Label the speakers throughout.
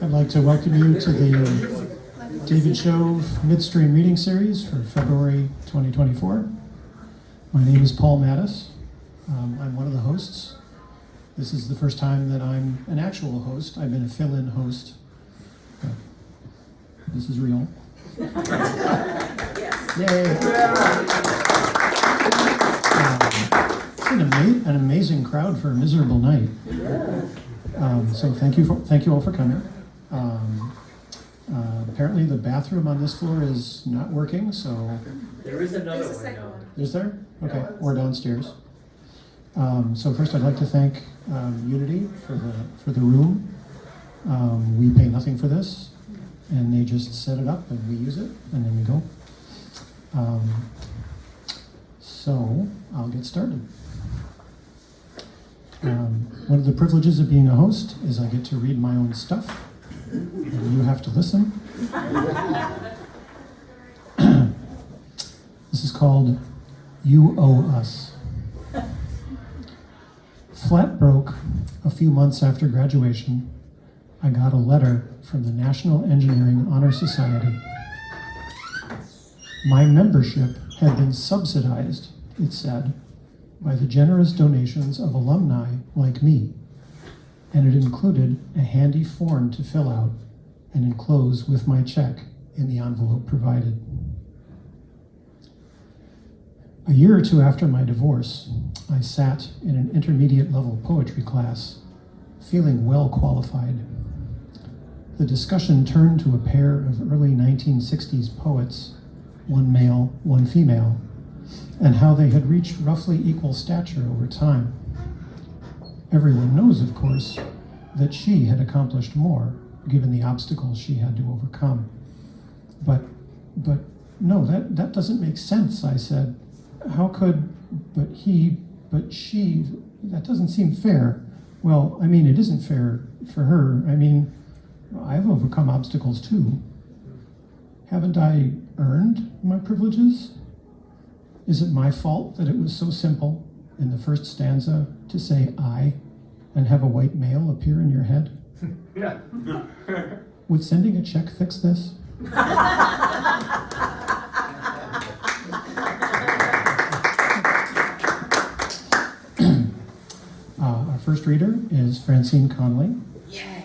Speaker 1: I'd like to welcome you to the David Shove Midstream Reading Series for February 2024. My name is Paul Mattis. I'm one of the hosts. This is the first time that I'm an actual host. I've been a fill-in host. But this is real. Yay! It's an amazing crowd for a miserable night. So thank you all for coming. Apparently the bathroom on this floor is not working, so...
Speaker 2: There is another one now.
Speaker 1: Is there? Okay, or downstairs. So first I'd like to thank Unity for the room. We pay nothing for this, and they just set it up and we use it, and then we go. So I'll get started. One of the privileges of being a host is I get to read my own stuff, and you have to listen. This is called You Owe Us. Flat broke a few months after graduation. I got a letter from the National Engineering Honor Society. My membership had been subsidized, it said, by the generous donations of alumni like me, and it included a handy form to fill out and enclose with my check in the envelope provided. A year or two after my divorce, I sat in an intermediate level poetry class, feeling well qualified. The discussion turned to a pair of early 1960s poets, one male, one female, and how they had reached roughly equal stature over time. Everyone knows, of course, that she had accomplished more, given the obstacles she had to overcome. But no, that doesn't make sense, I said. How could, but she, that doesn't seem fair. Well, I mean, it isn't fair for her. I mean, I've overcome obstacles too. Haven't I earned my privileges? Is it my fault that it was so simple in the first stanza to say I and have a white male appear in your head?
Speaker 2: Yeah.
Speaker 1: Would sending a check fix this? Our first reader is Francine Conley.
Speaker 3: Yay!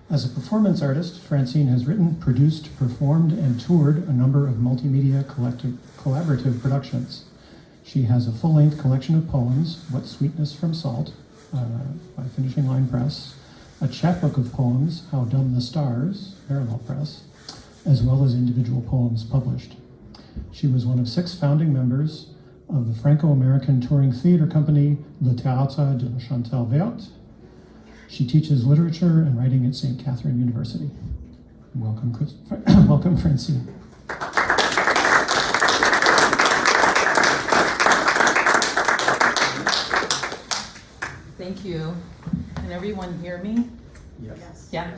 Speaker 1: As a performance artist, Francine has written, produced, performed, and toured a number of multimedia collaborative productions. She has a full-length collection of poems, What Sweetness from Salt, by Finishing Line Press, a chapbook of poems, How Dumb the Stars, Parallel Press, as well as individual poems published. She was one of 6 founding members of the Franco-American touring theater company Le Théâtre de la Chantal Verte. She teaches literature and writing at St. Catherine University. Welcome, welcome, Francine.
Speaker 3: Thank you. Can everyone hear me?
Speaker 1: Yes.
Speaker 3: Yeah.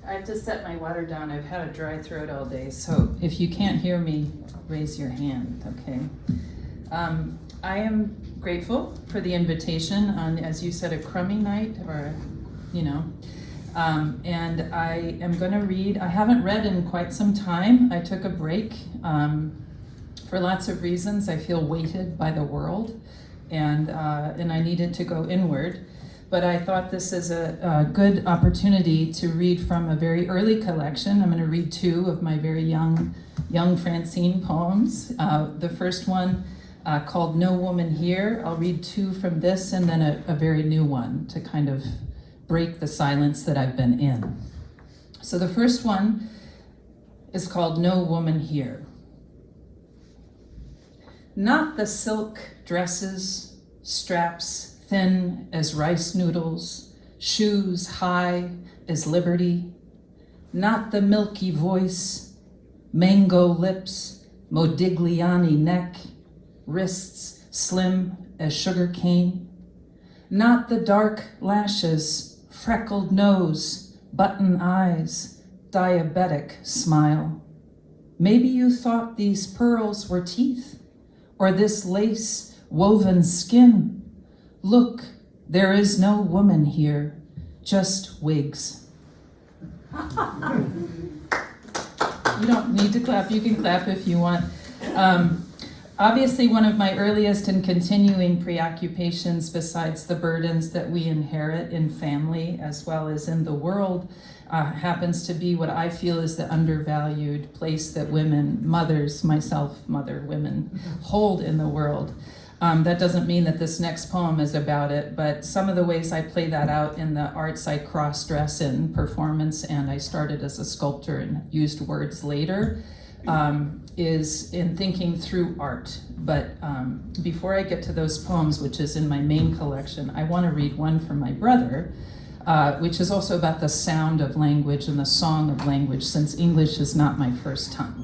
Speaker 3: I have to set my water down. I've had a dry throat all day, so if you can't hear me, raise your hand, okay? I am grateful for the invitation on, as you said, a crummy night, or, and I am going to read. I haven't read in quite some time. I took a break for lots of reasons. I feel weighted by the world, and I needed to go inward. But I thought this is a good opportunity to read from a very early collection. I'm going to read 2 of my very young Francine poems. The first one, called No Woman Here. I'll read 2 from this and then a very new one to kind of break the silence that I've been in. So the first one is called No Woman Here. Not the silk dresses, straps thin as rice noodles, shoes high as liberty. Not the milky voice, mango lips, Modigliani neck, wrists slim as sugar cane. Not the dark lashes, freckled nose, button eyes, diabetic smile. Maybe you thought these pearls were teeth, or this lace woven skin. Look, there is no woman here, just wigs. You don't need to clap, you can clap if you want. Obviously, one of my earliest and continuing preoccupations, besides the burdens that we inherit in family as well as in the world, happens to be what I feel is the undervalued place that women, mothers, myself, mother, women, hold in the world. That doesn't mean that this next poem is about it, but some of the ways I play that out in the arts I cross-dress in performance, and I started as a sculptor and used words later, is in thinking through art. But before I get to those poems, which is in my main collection, I want to read one from my brother, which is also about the sound of language and the song of language, since English is not my first tongue.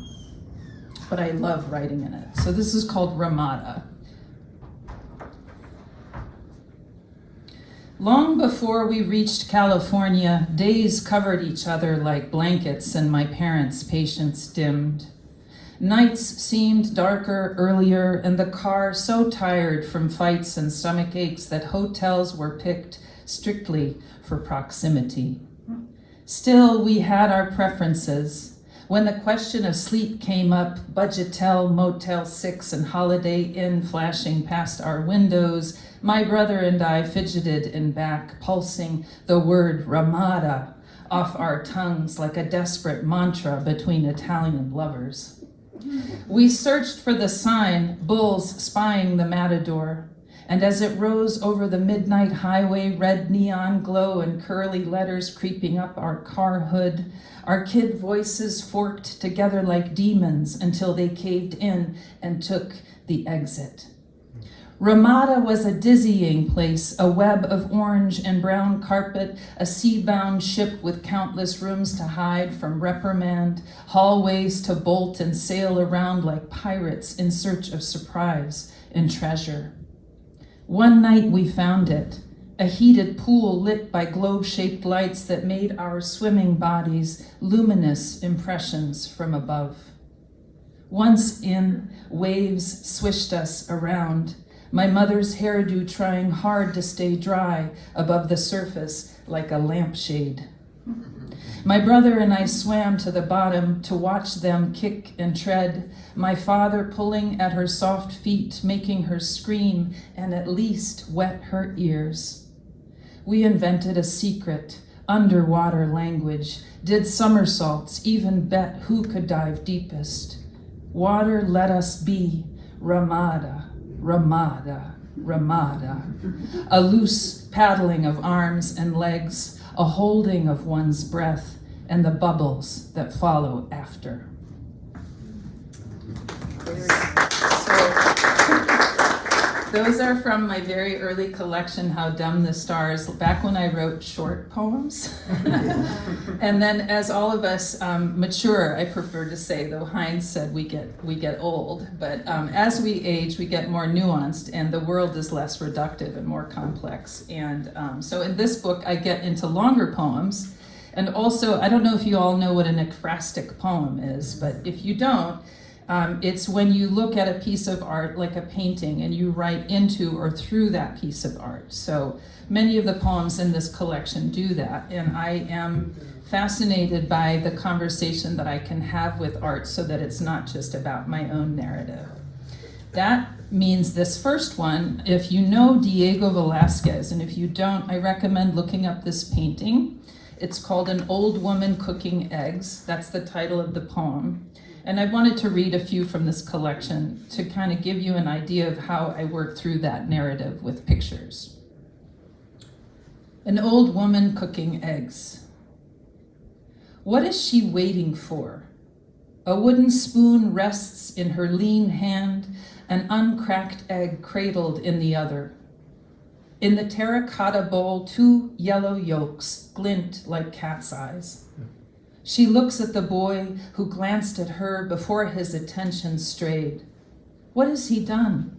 Speaker 3: But I love writing in it. So this is called Ramada. Long before we reached California, days covered each other like blankets and my parents' patience dimmed. Nights seemed darker earlier and the car so tired from fights and stomach aches that hotels were picked strictly for proximity. Still, we had our preferences. When the question of sleep came up, Budgetel, Motel 6, and Holiday Inn flashing past our windows, my brother and I fidgeted in back, pulsing the word Ramada off our tongues like a desperate mantra between Italian lovers. We searched for the sign, bulls spying the matador, and as it rose over the midnight highway, red neon glow and curly letters creeping up our car hood, our kid voices forked together like demons until they caved in and took the exit. Ramada was a dizzying place, a web of orange and brown carpet, a sea-bound ship with countless rooms to hide from reprimand, hallways to bolt and sail around like pirates in search of surprise and treasure. One night we found it, a heated pool lit by globe-shaped lights that made our swimming bodies luminous impressions from above. Once in, waves swished us around, my mother's hairdo trying hard to stay dry above the surface like a lampshade. My brother and I swam to the bottom to watch them kick and tread, my father pulling at her soft feet, making her scream and at least wet her ears. We invented a secret, underwater language, did somersaults, even bet who could dive deepest. Water let us be, Ramada, Ramada, Ramada. A loose paddling of arms and legs, a holding of one's breath, and the bubbles that follow after. Those are from my very early collection, How Dumb the Stars, back when I wrote short poems. And then as all of us mature, I prefer to say, though Heinz said we get old, but as we age, we get more nuanced and the world is less reductive and more complex. And so in this book, I get into longer poems. And also, I don't know if you all know what an ekphrastic poem is, but if you don't, it's when you look at a piece of art like a painting and you write into or through that piece of art. So many of the poems in this collection do that, and I am fascinated by the conversation that I can have with art so that it's not just about my own narrative. That means this first one, if you know Diego Velázquez, and if you don't, I recommend looking up this painting. It's called An Old Woman Cooking Eggs. That's the title of the poem. And I wanted to read a few from this collection to kind of give you an idea of how I work through that narrative with pictures. An old woman cooking eggs. What is she waiting for? A wooden spoon rests in her lean hand, an uncracked egg cradled in the other. In the terracotta bowl, 2 yellow yolks glint like cat's eyes. She looks at the boy who glanced at her before his attention strayed. What has he done?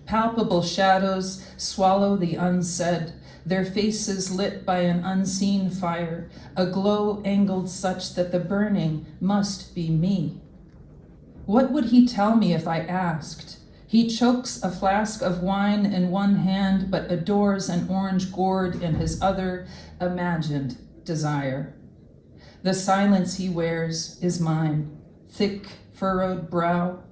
Speaker 3: Palpable shadows swallow the unsaid, their faces lit by an unseen fire, a glow angled such that the burning must be me. What would he tell me if I asked? He chokes a flask of wine in one hand, but adores an orange gourd in his other imagined desire. The silence he wears is mine, thick, furrowed brow.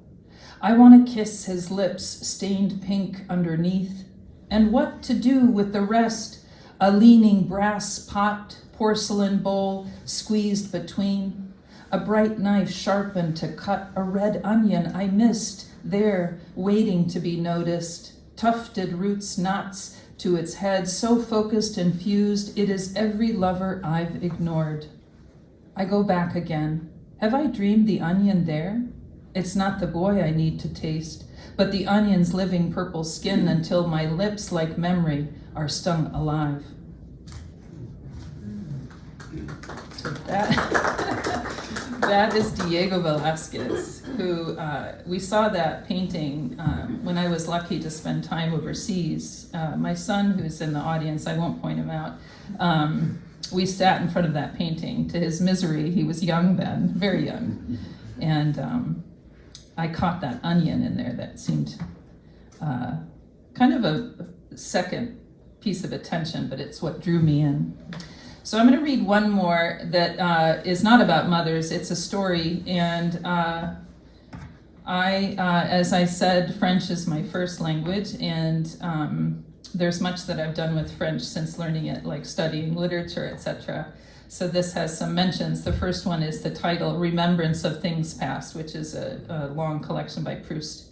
Speaker 3: I want to kiss his lips stained pink underneath. And what to do with the rest? A leaning brass pot, porcelain bowl squeezed between. A bright knife sharpened to cut a red onion I missed there, waiting to be noticed. Tufted roots, knots to its head, so focused and fused, it is every lover I've ignored. I go back again. Have I dreamed the onion there? It's not the boy I need to taste, but the onion's living purple skin until my lips, like memory, are stung alive. So that is Diego Velázquez, who we saw that painting when I was lucky to spend time overseas. My son, who's in the audience, I won't point him out, we sat in front of that painting. To his misery, he was young then, very young. And I caught that onion in there that seemed kind of a second piece of attention, but it's what drew me in. So I'm going to read one more that is not about mothers. It's a story, and as I said, French is my first language, and there's much that I've done with French since learning it, like studying literature, etc. So this has some mentions. The first one is the title, Remembrance of Things Past, which is a long collection by Proust.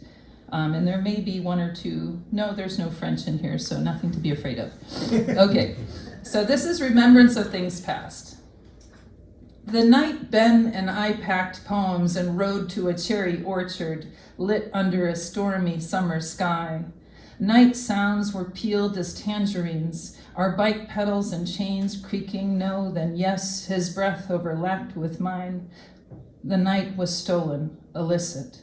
Speaker 3: And there may be one or two, no, there's no French in here, so nothing to be afraid of. Okay, so this is Remembrance of Things Past. The night Ben and I packed poems and rode to a cherry orchard lit under a stormy summer sky. Night sounds were peeled as tangerines, our bike pedals and chains creaking no, then yes, his breath overlapped with mine. The night was stolen, illicit.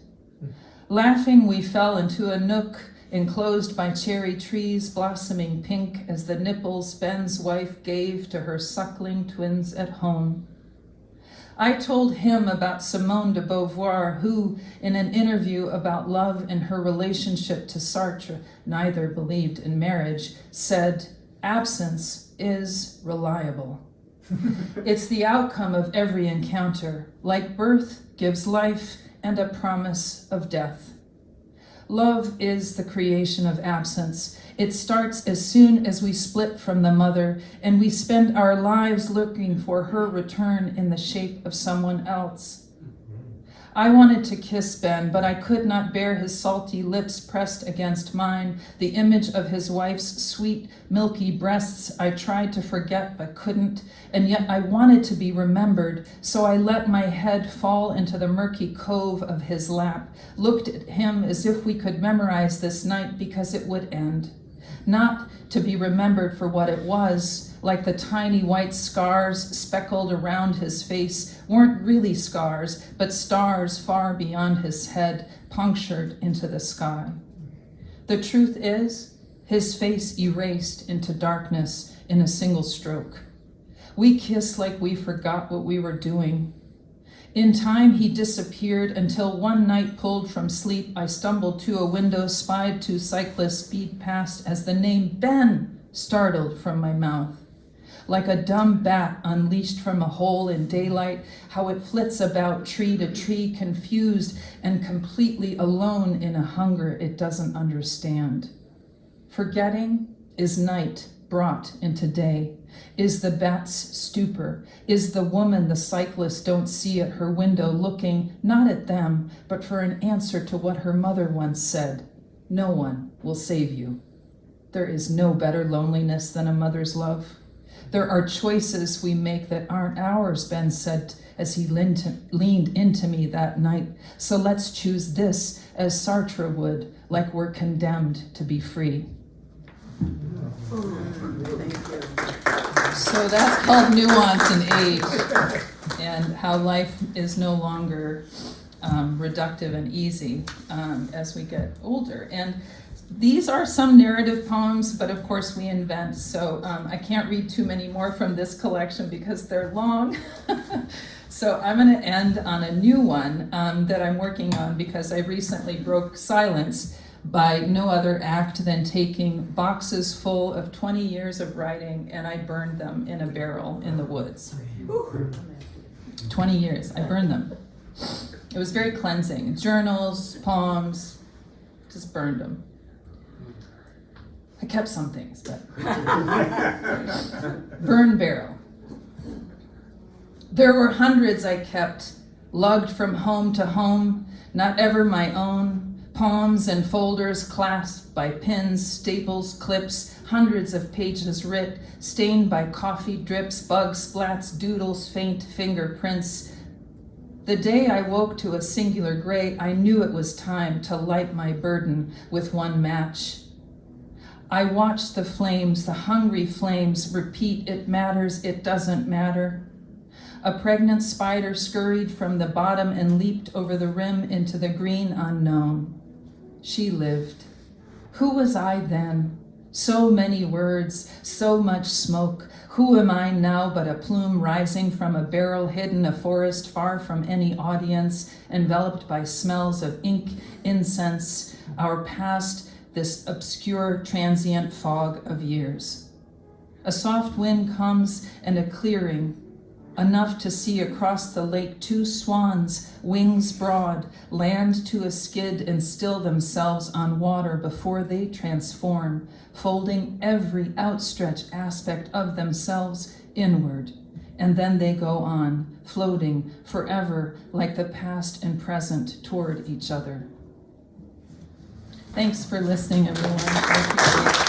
Speaker 3: Laughing, we fell into a nook enclosed by cherry trees blossoming pink as the nipples Ben's wife gave to her suckling twins at home. I told him about Simone de Beauvoir, who, in an interview about love and her relationship to Sartre, neither believed in marriage, said, "Absence is reliable." It's the outcome of every encounter, like birth gives life and a promise of death. Love is the creation of absence. It starts as soon as we split from the mother, and we spend our lives looking for her return in the shape of someone else. I wanted to kiss Ben, but I could not bear his salty lips pressed against mine, the image of his wife's sweet, milky breasts I tried to forget but couldn't, and yet I wanted to be remembered, so I let my head fall into the murky cove of his lap, looked at him as if we could memorize this night because it would end. Not to be remembered for what it was, like the tiny white scars speckled around his face weren't really scars, but stars far beyond his head, punctured into the sky. The truth is, his face erased into darkness in a single stroke. We kissed like we forgot what we were doing. In time, he disappeared until one night, pulled from sleep, I stumbled to a window, spied two cyclists speed past as the name Ben startled from my mouth. Like a dumb bat unleashed from a hole in daylight, how it flits about tree to tree, confused and completely alone in a hunger it doesn't understand. Forgetting is night brought into day, is the bat's stupor, is the woman the cyclists don't see at her window looking not at them, but for an answer to what her mother once said, "No one will save you." There is no better loneliness than a mother's love. There are choices we make that aren't ours, Ben said as he leaned into me that night. So let's choose this as Sartre would, like we're condemned to be free. So that's called Nuance and Age, and how life is no longer reductive and easy as we get older. And these are some narrative poems, but of course we invent, so I can't read too many more from this collection because they're long. So I'm going to end on a new one that I'm working on because I recently broke silence by no other act than taking boxes full of 20 years of writing and I burned them in a barrel in the woods. 20 years, I burned them. It was very cleansing. Journals, poems, just burned them. I kept some things, but burn barrel. There were hundreds I kept, lugged from home to home, not ever my own, poems and folders clasped by pins, staples, clips, hundreds of pages writ, stained by coffee drips, bug splats, doodles, faint fingerprints. The day I woke to a singular gray, I knew it was time to light my burden with one match. I watched the flames, the hungry flames, repeat, it matters, it doesn't matter. A pregnant spider scurried from the bottom and leaped over the rim into the green unknown. She lived. Who was I then? So many words, so much smoke. Who am I now but a plume rising from a barrel hidden a forest far from any audience, enveloped by smells of ink, incense, our past, this obscure transient fog of years. A soft wind comes and a clearing, enough to see across the lake two swans, wings broad, land to a skid and still themselves on water before they transform, folding every outstretched aspect of themselves inward. And then they go on, floating forever like the past and present toward each other. Thanks for listening, everyone. I appreciate it.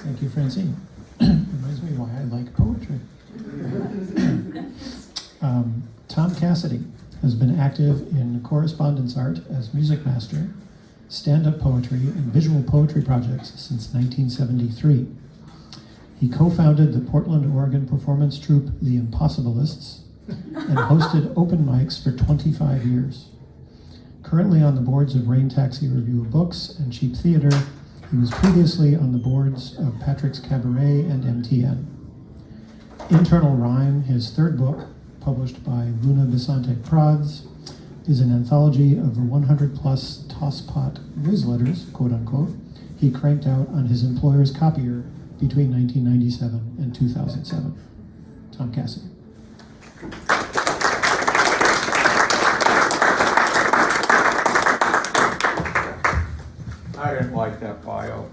Speaker 1: Thank you, Francine. Reminds me why I like poetry. Tom Cassidy has been active in correspondence art as music master, stand-up poetry, and visual poetry projects since 1973. He co-founded the Portland, Oregon performance troupe The Impossibilists and hosted open mics for 25 years. Currently on the boards of Rain Taxi Review of Books and Cheap Theater, he was previously on the boards of Patrick's Cabaret and MTN. Internal Rhyme, his third book, published by Luna Bisante Prads, is an anthology of the 100-plus tosspot newsletters, quote-unquote, he cranked out on his employer's copier between 1997 and 2007. Tom Cassidy.
Speaker 4: I didn't like that bio.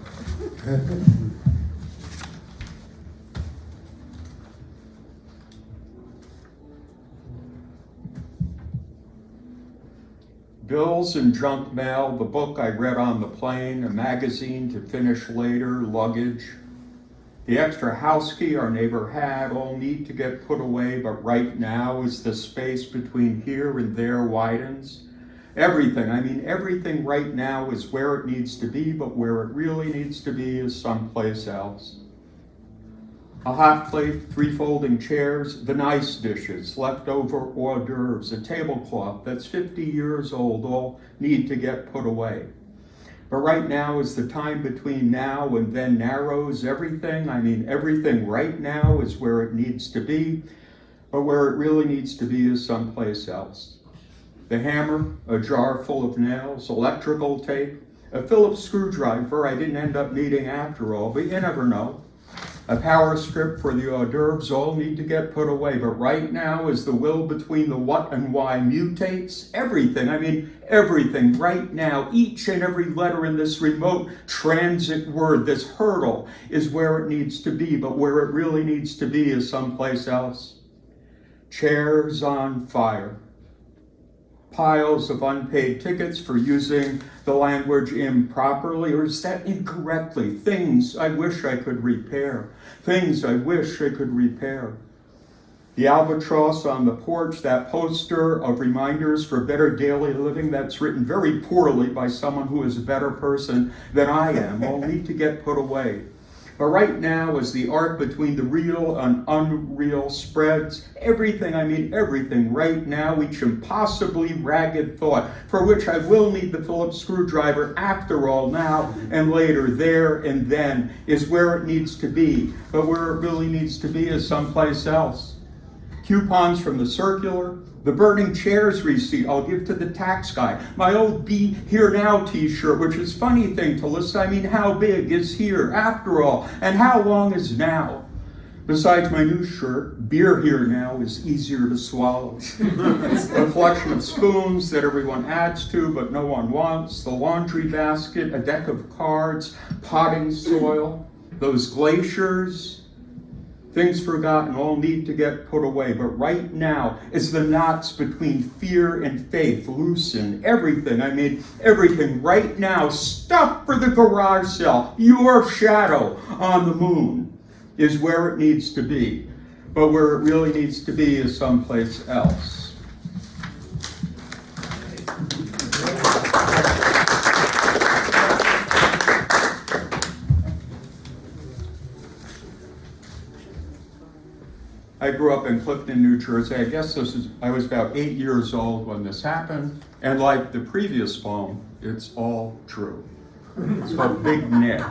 Speaker 4: Bills and junk mail, the book I read on the plane, a magazine to finish later, luggage. The extra house key our neighbor had, all need to get put away, but right now as the space between here and there widens. Everything, I mean everything right now is where it needs to be, but where it really needs to be is someplace else. A hot plate, 3 folding chairs, the nice dishes, leftover hors d'oeuvres, a tablecloth that's 50 years old, all need to get put away. But right now is the time between now and then narrows. Everything, I mean everything right now is where it needs to be, but where it really needs to be is someplace else. The hammer, a jar full of nails, electrical tape, a Phillips screwdriver I didn't end up needing after all, but you never know. A power strip for the hors d'oeuvres, all need to get put away. But right now, as the will between the what and why mutates, everything, I mean everything right now, each and every letter in this remote transit word, this hurdle, is where it needs to be, but where it really needs to be is someplace else. Chairs on fire. Piles of unpaid tickets for using the language improperly, or is that incorrectly? Things I wish I could repair. Things I wish I could repair. The albatross on the porch, that poster of reminders for better daily living that's written very poorly by someone who is a better person than I am, all need to get put away. But right now, as the arc between the real and unreal spreads, everything, I mean everything, right now, each impossibly ragged thought, for which I will need the Phillips screwdriver after all, now and later, there and then, is where it needs to be. But where it really needs to be is someplace else. Coupons from the circular, the burning chairs receipt I'll give to the tax guy, my old Be Here Now t-shirt, which is a funny thing to list. I mean, how big is here after all? And how long is now? Besides my new shirt, Beer Here Now is easier to swallow. A collection of spoons that everyone adds to but no one wants, the laundry basket, a deck of cards, potting soil, those glaciers, things forgotten all need to get put away. But right now, as the knots between fear and faith loosen, everything, I mean everything right now, stuff for the garage sale, your shadow on the moon is where it needs to be. But where it really needs to be is someplace else. I grew up in Clifton, New Jersey. I guess I was about 8 years old when this happened. And like the previous poem, it's all true. It's called Big Nick.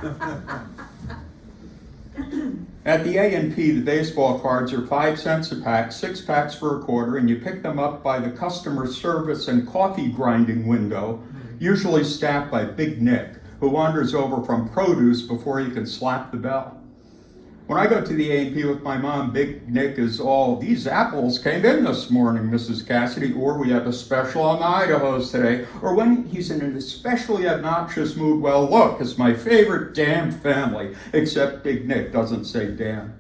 Speaker 4: At the A&P, the baseball cards are 5 cents a pack, 6 packs for a quarter, and you pick them up by the customer service and coffee grinding window, usually staffed by Big Nick, who wanders over from produce before he can slap the bell. When I go to the A&P with my mom, Big Nick is all, "These apples came in this morning, Mrs. Cassidy," or "We have a special on the Idahos today," or when he's in an especially obnoxious mood, "Well, look, it's my favorite damn family," except Big Nick doesn't say damn.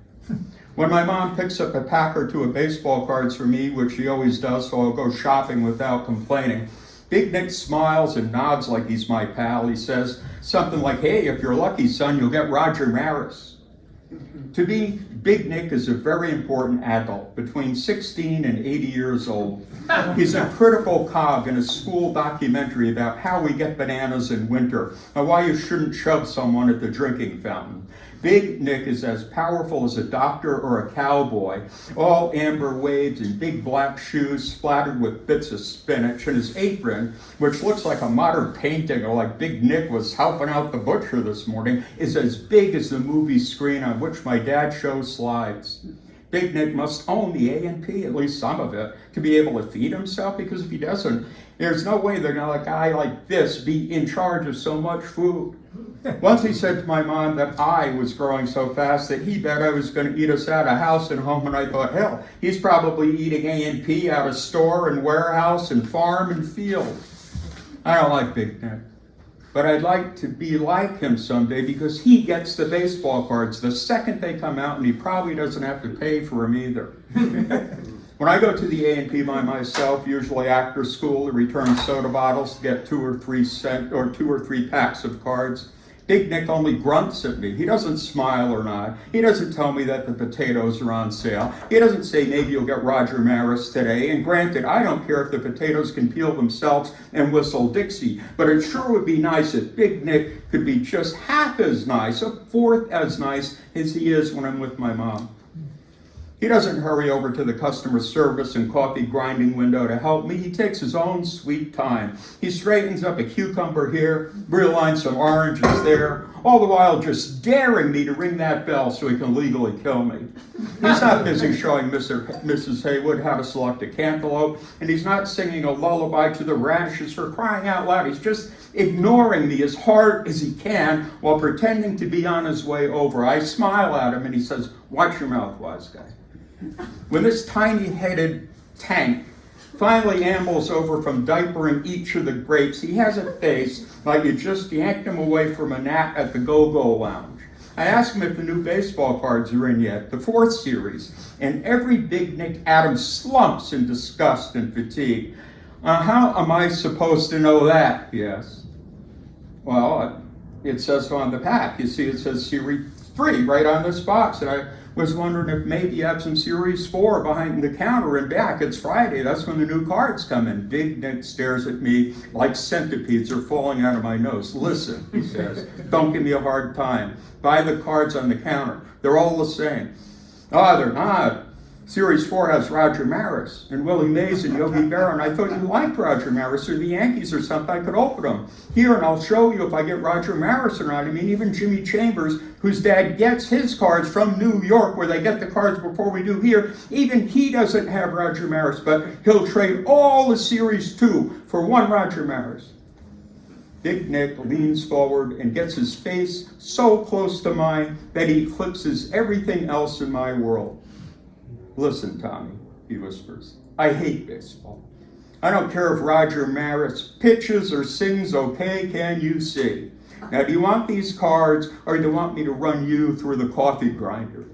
Speaker 4: When my mom picks up a pack or two of baseball cards for me, which she always does, so I'll go shopping without complaining, Big Nick smiles and nods like he's my pal. He says something like, "Hey, if you're lucky, son, you'll get Roger Maris." To me, Big Nick is a very important adult, between 16 and 80 years old. He's a critical cog in a school documentary about how we get bananas in winter and why you shouldn't shove someone at the drinking fountain. Big Nick is as powerful as a doctor or a cowboy, all amber waves and big black shoes splattered with bits of spinach, and his apron, which looks like a modern painting or like Big Nick was helping out the butcher this morning, is as big as the movie screen on which my dad shows slides. Big Nick must own the A&P, at least some of it, to be able to feed himself, because if he doesn't, there's no way they're gonna let a guy like this be in charge of so much food. Once he said to my mom that I was growing so fast that he bet I was going to eat us out of house and home, and I thought, hell, he's probably eating A&P out of store and warehouse and farm and field. I don't like Big Nick, but I'd like to be like him someday, because he gets the baseball cards the second they come out, and he probably doesn't have to pay for them either. When I go to the A&P by myself, usually after school, to return soda bottles to get 2 or 3 packs of cards, Big Nick only grunts at me. He doesn't smile or nod. He doesn't tell me that the potatoes are on sale. He doesn't say maybe you'll get Roger Maris today. And granted, I don't care if the potatoes can peel themselves and whistle Dixie, but it sure would be nice if Big Nick could be just half as nice, a fourth as nice as he is when I'm with my mom. He doesn't hurry over to the customer service and coffee grinding window to help me. He takes his own sweet time. He straightens up a cucumber here, realigns some oranges there, all the while just daring me to ring that bell so he can legally kill me. He's not busy showing Mrs. Haywood how to select a cantaloupe, and he's not singing a lullaby to the radishes for crying out loud. He's just ignoring me as hard as he can while pretending to be on his way over. I smile at him and he says, "Watch your mouth, wise guy." When this tiny-headed tank finally ambles over from diapering each of the grapes, he has a face like you just yanked him away from a nap at the Go-Go Lounge. I ask him if the new baseball cards are in yet, the 4th series, and every Big Nick Atom slumps in disgust and fatigue. How am I supposed to know that? He asks. Well, it says so on the pack. You see, it says Series 3 right on this box, and I Was wondering if maybe you have some Series 4 behind the counter and back. It's Friday, that's when the new cards come in. Big Nick stares at me like centipedes are falling out of my nose. Listen, he says, don't give me a hard time. Buy the cards on the counter. They're all the same. Oh, they're not. Series 4 has Roger Maris and Willie Mays and Yogi Berra, and I thought you liked Roger Maris or the Yankees or something. I could open them. Here, and I'll show you if I get Roger Maris or not. I mean, even Jimmy Chambers, whose dad gets his cards from New York, where they get the cards before we do here, even he doesn't have Roger Maris, but he'll trade all the Series 2 for one Roger Maris. Big Nick leans forward and gets his face so close to mine that he eclipses everything else in my world. Listen, Tommy, he whispers, I hate baseball. I don't care if Roger Maris pitches or sings, okay, can you see? Now, do you want these cards or do you want me to run you through the coffee grinder?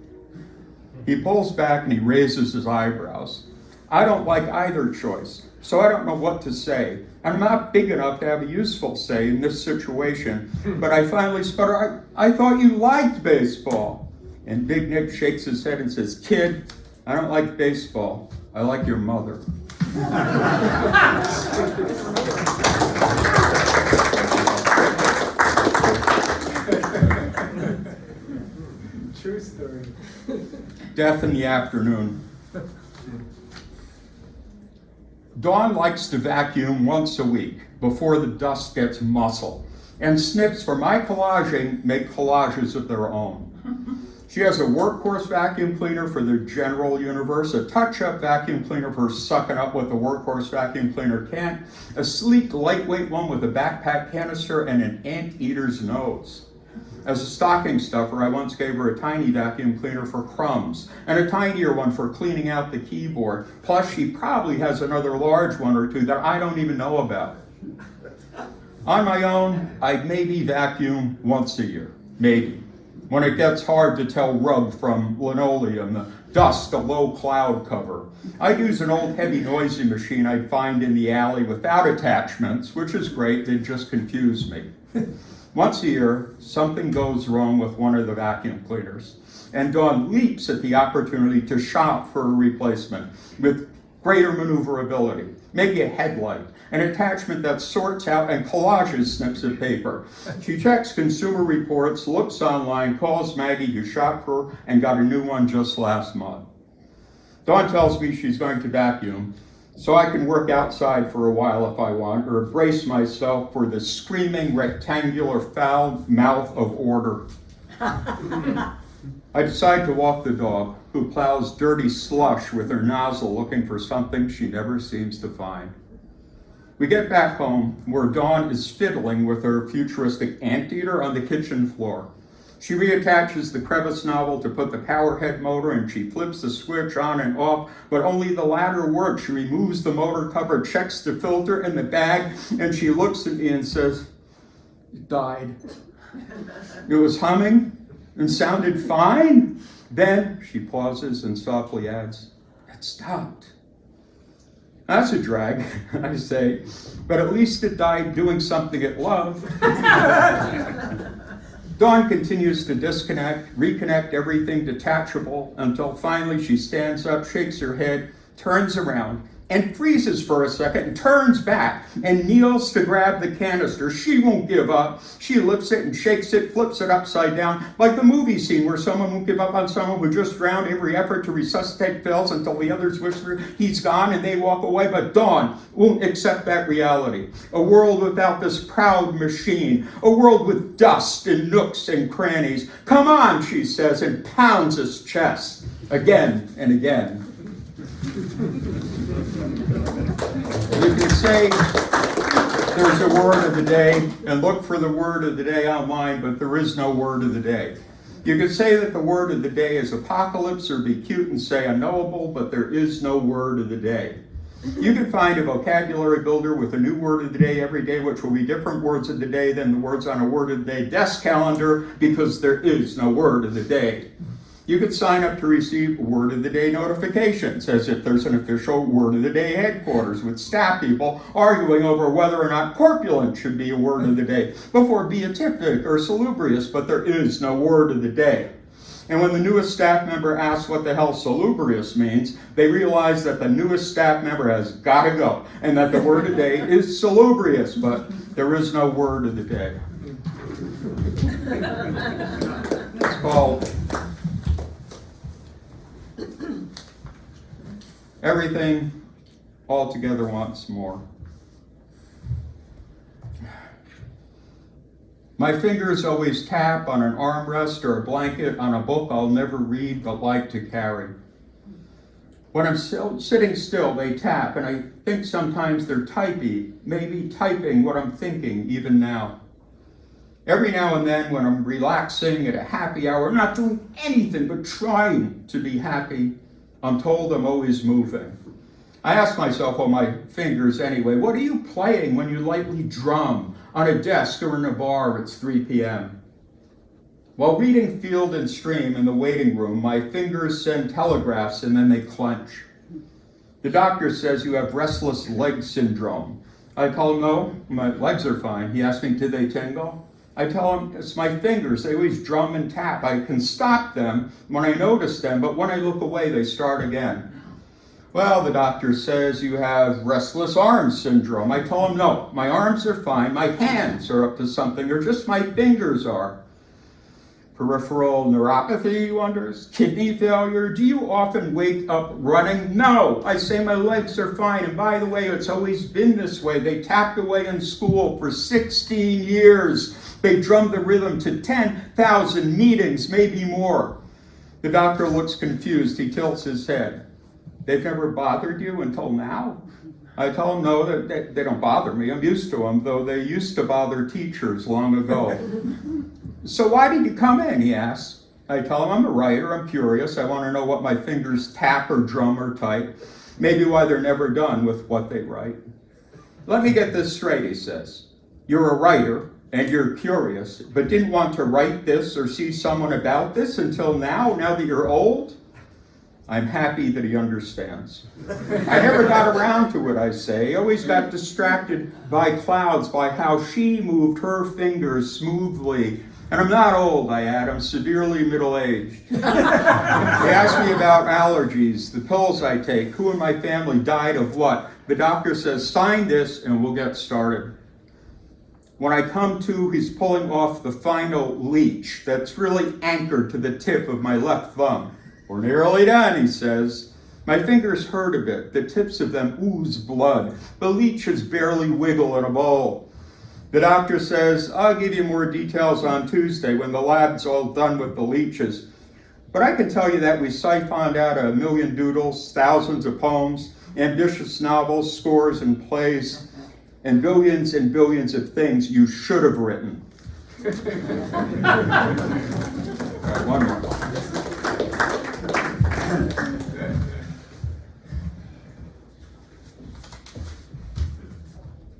Speaker 4: He pulls back and he raises his eyebrows. I don't like either choice, so I don't know what to say. I'm not big enough to have a useful say in this situation, but I finally sputter, I thought you liked baseball. And Big Nick shakes his head and says, kid, I don't like baseball. I like your mother.
Speaker 5: True story.
Speaker 4: Death in the afternoon. Dawn likes to vacuum once a week before the dust gets muscle, and Snips, for my collaging, make collages of their own. She has a workhorse vacuum cleaner for the general universe, a touch-up vacuum cleaner for sucking up what the workhorse vacuum cleaner can't, a sleek, lightweight one with a backpack canister and an anteater's nose. As a stocking stuffer, I once gave her a tiny vacuum cleaner for crumbs and a tinier one for cleaning out the keyboard. Plus, she probably has another large one or two that I don't even know about. On my own, I'd maybe vacuum once a year, maybe. When it gets hard to tell rug from linoleum, the dust, a low cloud cover. I'd use an old heavy noisy machine I'd find in the alley without attachments, which is great, they'd just confuse me. Once a year, something goes wrong with one of the vacuum cleaners, and Dawn leaps at the opportunity to shop for a replacement with greater maneuverability, maybe a headlight, an attachment that sorts out and collages snips of paper. She checks consumer reports, looks online, calls Maggie who shopped for her and got a new one just last month. Dawn tells me she's going to vacuum so I can work outside for a while if I want, or brace myself for the screaming rectangular foul mouth of order. I decide to walk the dog, who plows dirty slush with her nozzle looking for something she never seems to find. We get back home, where Dawn is fiddling with her futuristic anteater on the kitchen floor. She reattaches the crevice nozzle to put the power head motor, and she flips the switch on and off, but only the latter works. She removes the motor cover, checks the filter in the bag, and she looks at me and says, "It died." It was humming and sounded fine. Then she pauses and softly adds, "It stopped." That's a drag, I say, but at least it died doing something it loved. Dawn continues to disconnect, reconnect everything detachable until finally she stands up, shakes her head, turns around, and freezes for a second and turns back and kneels to grab the canister. She won't give up. She lifts it and shakes it, flips it upside down, like the movie scene where someone won't give up on someone who just drowned. Every effort to resuscitate fails until the others whisper, "He's gone," and they walk away. But Dawn won't accept that reality. A world without this proud machine. A world with dust and nooks and crannies. "Come on," she says, and pounds his chest again and again. You can say there's a word of the day and look for the word of the day online, but there is no word of the day. You could say that the word of the day is apocalypse, or be cute and say unknowable, but there is no word of the day. You can find a vocabulary builder with a new word of the day every day, which will be different words of the day than the words on a word of the day desk calendar, because there is no word of the day. You could sign up to receive word of the day notifications, as if there's an official word of the day headquarters with staff people arguing over whether or not corpulent should be a word of the day before beatific or salubrious, but there is no word of the day. And when the newest staff member asks what the hell salubrious means, they realize that the newest staff member has got to go, and that the word of the day is salubrious, but there is no word of the day. It's called Everything All Together Once More. My fingers always tap on an armrest or a blanket on a book I'll never read but like to carry. When I'm sitting still, they tap, and I think sometimes they're maybe typing what I'm thinking even now. Every now and then when I'm relaxing at a happy hour, not doing anything but trying to be happy, I'm told I'm always moving. I ask myself on my fingers anyway, what are you playing when you lightly drum on a desk or in a bar at 3 p.m.? While reading Field and Stream in the waiting room, my fingers send telegraphs and then they clench. The doctor says you have restless leg syndrome. I tell him, no, my legs are fine. He asks me, did they tingle? I tell him, it's my fingers. They always drum and tap. I can stop them when I notice them, but when I look away, they start again. Well, the doctor says you have restless arm syndrome. I tell him, no, my arms are fine. My hands are up to something, or just my fingers are. Peripheral neuropathy, he wonders. Kidney failure. Do you often wake up running? No, I say my legs are fine. And by the way, it's always been this way. They tapped away in school for 16 years. They drummed the rhythm to 10,000 meetings, maybe more. The doctor looks confused. He tilts his head. They've never bothered you until now? I tell them, no, they don't bother me. I'm used to them, though they used to bother teachers long ago. So why did you come in, he asks. I tell him I'm a writer, I'm curious. I want to know what my fingers tap or drum or type. Maybe why they're never done with what they write. Let me get this straight, he says. You're a writer, and you're curious, but didn't want to write this or see someone about this until now that you're old? I'm happy that he understands. I never got around to it, I say. Always got distracted by clouds, by how she moved her fingers smoothly. And I'm not old, I add. I'm severely middle-aged. They ask me about allergies, the pills I take, who in my family died of what. The doctor says, sign this and we'll get started. When I come to, he's pulling off the final leech that's really anchored to the tip of my left thumb. We're nearly done, he says. My fingers hurt a bit. The tips of them ooze blood. The leeches barely wiggle in a bowl. The doctor says, I'll give you more details on Tuesday when the lab's all done with the leeches. But I can tell you that we siphoned out 1 million doodles, thousands of poems, ambitious novels, scores and plays, and billions of things you should have written. All right, one more.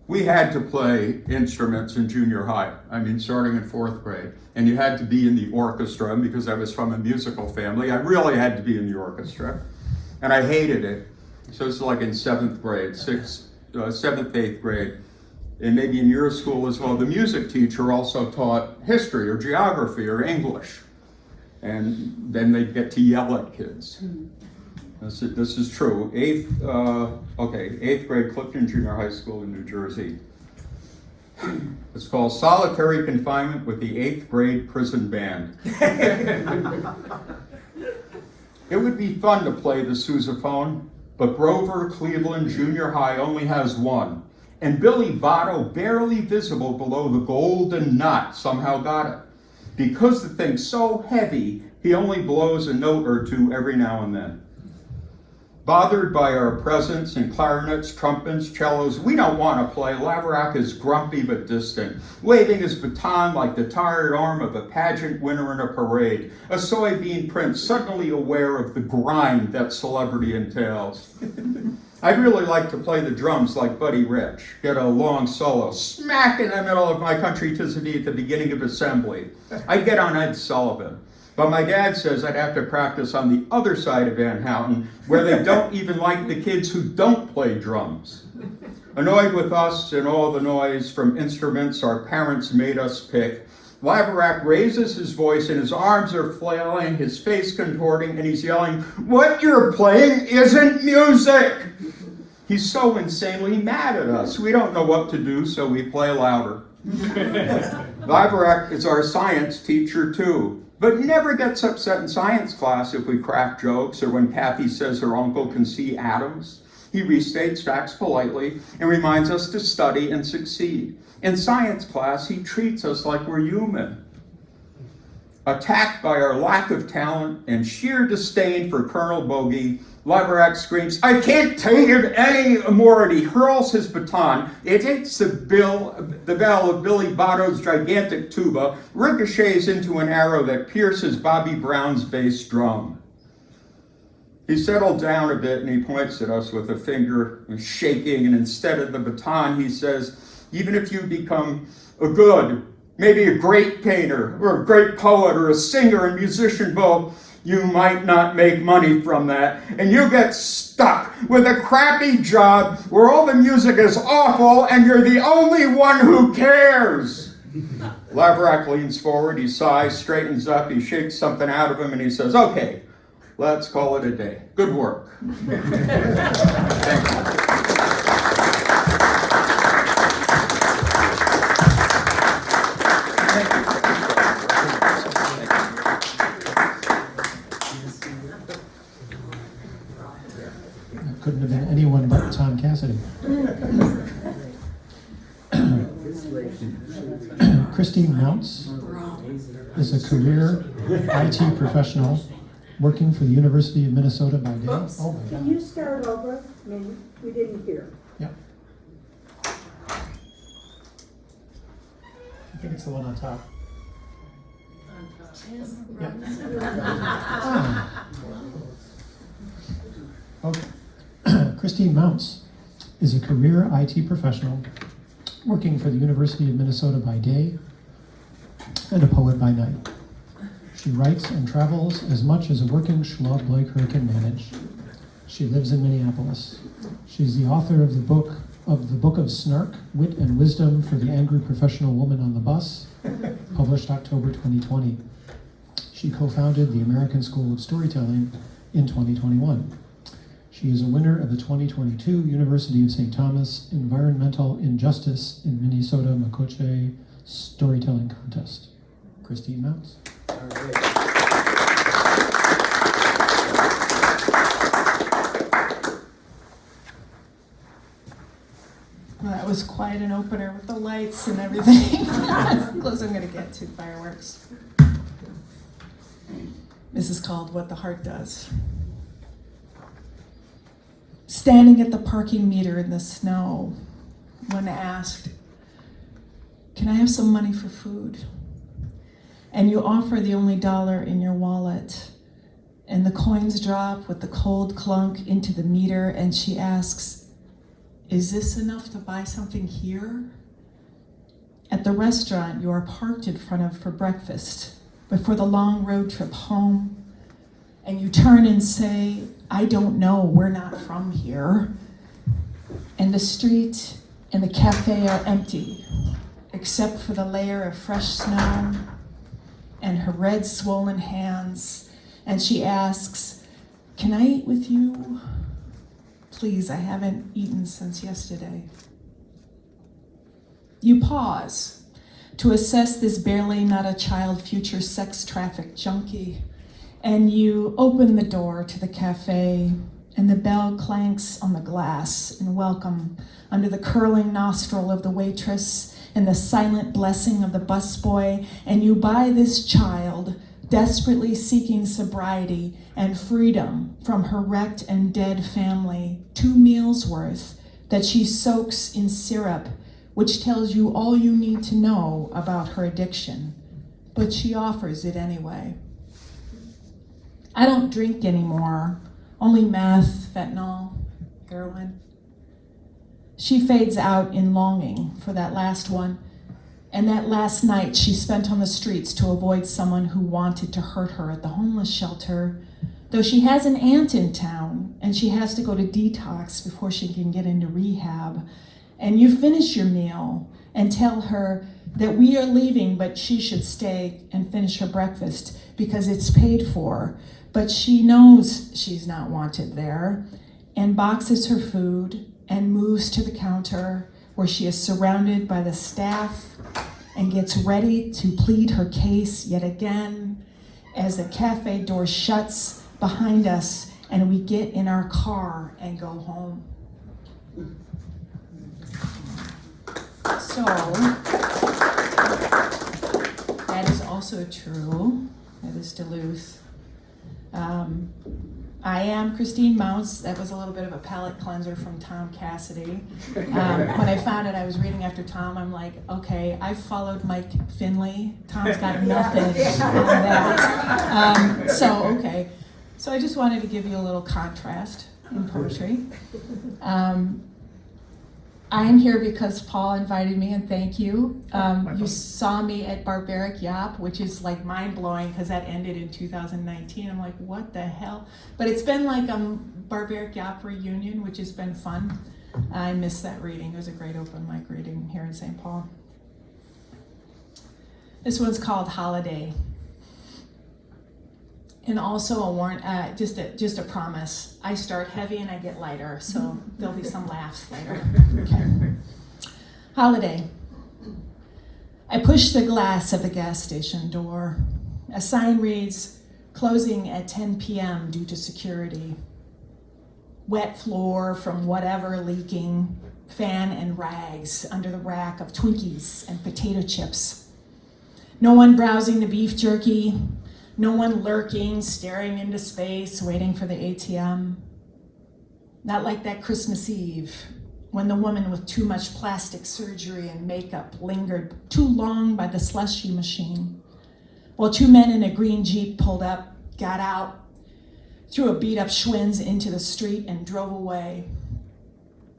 Speaker 4: We had to play instruments in junior high, starting in 4th grade. And you had to be in the orchestra, and because I was from a musical family, I really had to be in the orchestra. And I hated it. So it's like in 7th grade, 7th, 8th grade, and maybe in your school as well. The music teacher also taught history or geography or English. And then they'd get to yell at kids. This is true. 8th grade, Clifton Junior High School in New Jersey. It's called Solitary Confinement with the 8th Grade Prison Band. It would be fun to play the sousaphone, but Grover Cleveland Junior High only has one. And Billy Votto, barely visible below the golden knot, somehow got it. Because the thing's so heavy, he only blows a note or two every now and then. Bothered by our presence in clarinets, trumpets, cellos, we don't want to play. Laverack is grumpy but distant, waving his baton like the tired arm of a pageant winner in a parade, a soybean prince suddenly aware of the grind that celebrity entails. I'd really like to play the drums like Buddy Rich, get a long solo, smack in the middle of My Country 'Tis of Thee at the beginning of assembly. I'd get on Ed Sullivan. But my dad says I'd have to practice on the other side of Van Houten, where they don't even like the kids who don't play drums. Annoyed with us and all the noise from instruments our parents made us pick, Laverack raises his voice and his arms are flailing, his face contorting, and he's yelling, "What you're playing isn't music!" He's so insanely mad at us. We don't know what to do, so we play louder. Laverack is our science teacher too, but never gets upset in science class if we crack jokes or when Kathy says her uncle can see atoms. He restates facts politely and reminds us to study and succeed. In science class, he treats us like we're human. Attacked by our lack of talent and sheer disdain for Colonel Bogey, Laverack screams, "I can't take it anymore," and he hurls his baton. It hits the bell of Billy Botto's gigantic tuba, ricochets into an arrow that pierces Bobby Brown's bass drum. He settled down a bit and he points at us with a finger shaking, and instead of the baton, he says, "Even if you become a good, maybe a great painter or a great poet or a singer and musician both, you might not make money from that, and you get stuck with a crappy job where all the music is awful and you're the only one who cares." Laverack leans forward, he sighs, straightens up, he shakes something out of him, and he says, "Okay, let's call it a day. Good work." Thank you.
Speaker 1: Couldn't have been anyone but Tom Cassidy. Christine Mounts is a career IT professional working for the University of Minnesota by day.
Speaker 6: Oops.
Speaker 1: Oh my
Speaker 6: Can
Speaker 1: God.
Speaker 6: you start over? I mean, we didn't hear.
Speaker 1: Yep. I think it's the one on top. Yep. Ah. Okay. Christine Mounts is a career IT professional working for the University of Minnesota by day and a poet by night. She writes and travels as much as a working schlub like her can manage. She lives in Minneapolis. She's the author of the Book of Snark, Wit and Wisdom for the Angry Professional Woman on the Bus, published October 2020. She co-founded the American School of Storytelling in 2021. She is a winner of the 2022 University of St. Thomas Environmental Injustice in Minnesota Makoche Storytelling Contest. Christine Mounts.
Speaker 7: Well, that was quite an opener with the lights and everything. That's as close I'm going to get to fireworks. This is called What the Heart Does. Standing at the parking meter in the snow, when asked, "Can I have some money for food?" And you offer the only dollar in your wallet, and the coins drop with the cold clunk into the meter, and she asks, "Is this enough to buy something here?" At the restaurant you are parked in front of for breakfast, before the long road trip home, and you turn and say, "I don't know, we're not from here." And the street and the cafe are empty, except for the layer of fresh snow and her red swollen hands. And she asks, "Can I eat with you? Please, I haven't eaten since yesterday." You pause to assess this barely not a child future sex trafficked junkie, and you open the door to the cafe, and the bell clanks on the glass in welcome under the curling nostril of the waitress and the silent blessing of the busboy, and you buy this child, desperately seeking sobriety and freedom from her wrecked and dead family, 2 meals worth that she soaks in syrup, which tells you all you need to know about her addiction, but she offers it anyway. "I don't drink anymore, only meth, fentanyl, heroin." She fades out in longing for that last one, and that last night she spent on the streets to avoid someone who wanted to hurt her at the homeless shelter, though she has an aunt in town and she has to go to detox before she can get into rehab. And you finish your meal and tell her that we are leaving, but she should stay and finish her breakfast because it's paid for. But she knows she's not wanted there and boxes her food and moves to the counter where she is surrounded by the staff and gets ready to plead her case yet again as the cafe door shuts behind us and we get in our car and go home. So, that is also true. That is Duluth. I am Christine Mounts. That was a little bit of a palate cleanser from Tom Cassidy. When I found out I was reading after Tom, I'm like, okay, I followed Mike Finley. Tom's got nothing on that. Okay. So I just wanted to give you a little contrast in poetry. I am here because Paul invited me, and thank you. You saw me at Barbaric Yap, which is like mind-blowing because that ended in 2019. I'm like, what the hell? But it's been like a Barbaric Yap reunion, which has been fun. I missed that reading. It was a great open mic reading here in St. Paul. This one's called Holiday. And also a warn, just a promise. I start heavy and I get lighter, so there'll be some laughs later. Okay. Holiday. I push the glass of the gas station door. A sign reads, closing at 10 p.m. due to security. Wet floor from whatever leaking, fan and rags under the rack of Twinkies and potato chips. No one browsing the beef jerky. No one lurking, staring into space, waiting for the ATM. Not like that Christmas Eve, when the woman with too much plastic surgery and makeup lingered too long by the slushy machine, while two men in a green Jeep pulled up, got out, threw a beat-up Schwinn into the street and drove away.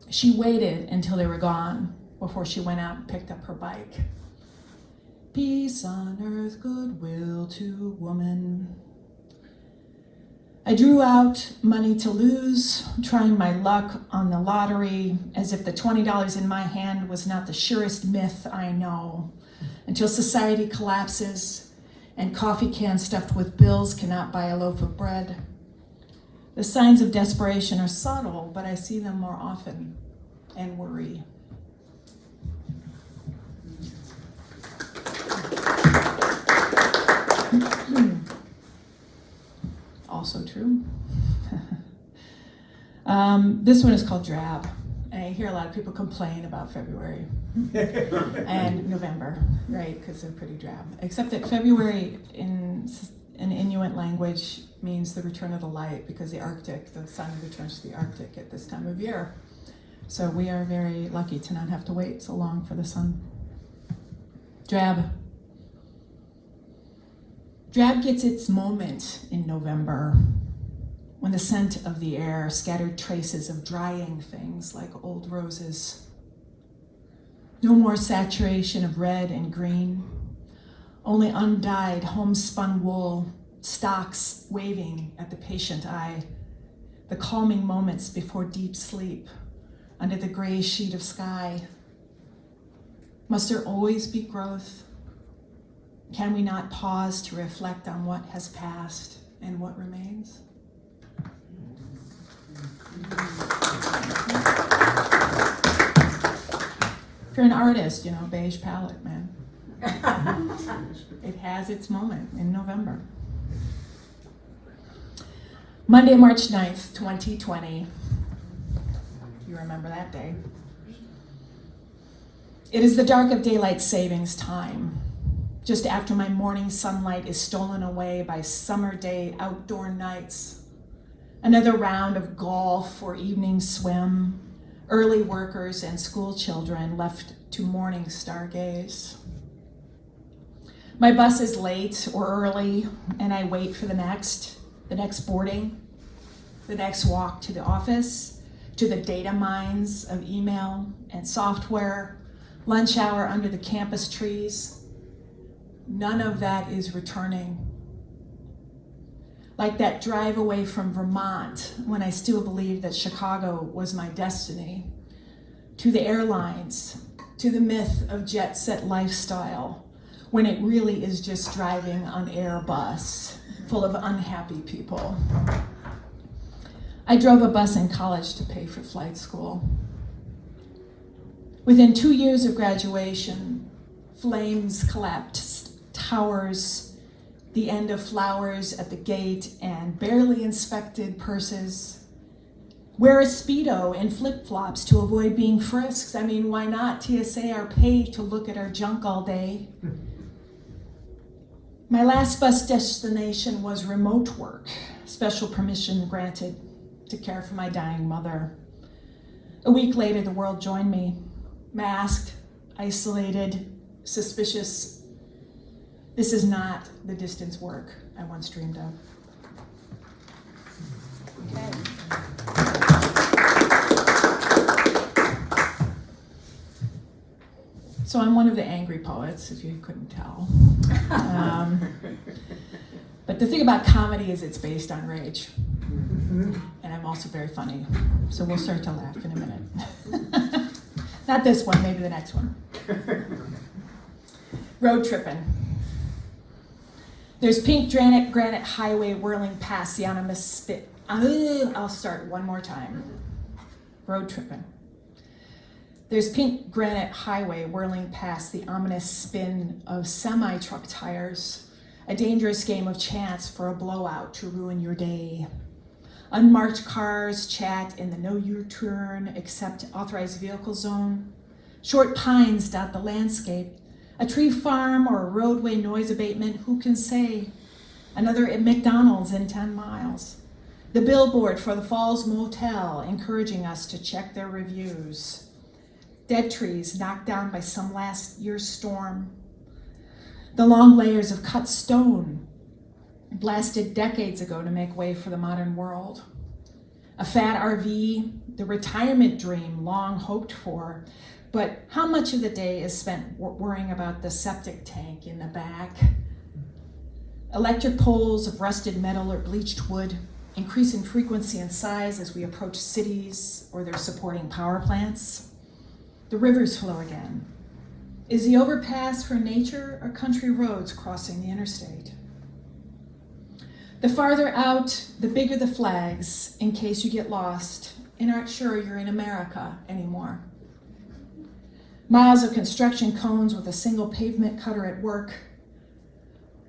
Speaker 7: She waited until they were gone before she went out and picked up her bike. Peace on earth, goodwill to woman. I drew out money to lose, trying my luck on the lottery, as if the $20 in my hand was not the surest myth I know, until society collapses and coffee cans stuffed with bills cannot buy a loaf of bread. The signs of desperation are subtle, but I see them more often and worry. Also true. This one is called Drab. And I hear a lot of people complain about February and November, right? Because they're pretty drab. Except that February in Inuit language means the return of the light, because the sun returns to the Arctic at this time of year. So we are very lucky to not have to wait so long for the sun. Drab. Drab gets its moment in November, when the scent of the air scattered traces of drying things like old roses. No more saturation of red and green, only undyed homespun wool, stalks waving at the patient eye, the calming moments before deep sleep under the gray sheet of sky. Must there always be growth? Can we not pause to reflect on what has passed and what remains? If you're an artist, beige palette, man. It has its moment in November. Monday, March 9th, 2020. You remember that day. It is the dark of daylight savings time, just after my morning sunlight is stolen away by summer day outdoor nights. Another round of golf or evening swim, early workers and school children left to morning stargaze. My bus is late or early, and I wait for the next boarding, the next walk to the office, to the data mines of email and software, lunch hour under the campus trees. None of that is returning. Like that drive away from Vermont, when I still believed that Chicago was my destiny, to the airlines, to the myth of jet set lifestyle when it really is just driving an Airbus full of unhappy people. I drove a bus in college to pay for flight school. Within 2 years of graduation, flames collapsed towers, the end of flowers at the gate, and barely inspected purses. Wear a Speedo and flip-flops to avoid being frisked. I mean, why not? TSA are paid to look at our junk all day. My last bus destination was remote work, special permission granted to care for my dying mother. A week later, the world joined me, masked, isolated, suspicious. This is not the distance work I once dreamed of. Okay. So I'm one of the angry poets, if you couldn't tell. But the thing about comedy is it's based on rage. And I'm also very funny. So we'll start to laugh in a minute. Not this one, maybe the next one. Road tripping. There's pink granite highway whirling past the ominous spit. I'll start one more time. Road tripping. There's pink granite highway whirling past the ominous spin of semi-truck tires, a dangerous game of chance for a blowout to ruin your day. Unmarked cars chat in the no U-turn except authorized vehicle zone. Short pines dot the landscape. A tree farm or a roadway noise abatement, who can say? Another at McDonald's in 10 miles. The billboard for the Falls Motel encouraging us to check their reviews. Dead trees knocked down by some last year's storm. The long layers of cut stone blasted decades ago to make way for the modern world. A fat RV, the retirement dream long hoped for, but how much of the day is spent worrying about the septic tank in the back? Electric poles of rusted metal or bleached wood increase in frequency and size as we approach cities or their supporting power plants. The rivers flow again. Is the overpass for nature or country roads crossing the interstate? The farther out, the bigger the flags in case you get lost and aren't sure you're in America anymore. Miles of construction cones with a single pavement cutter at work.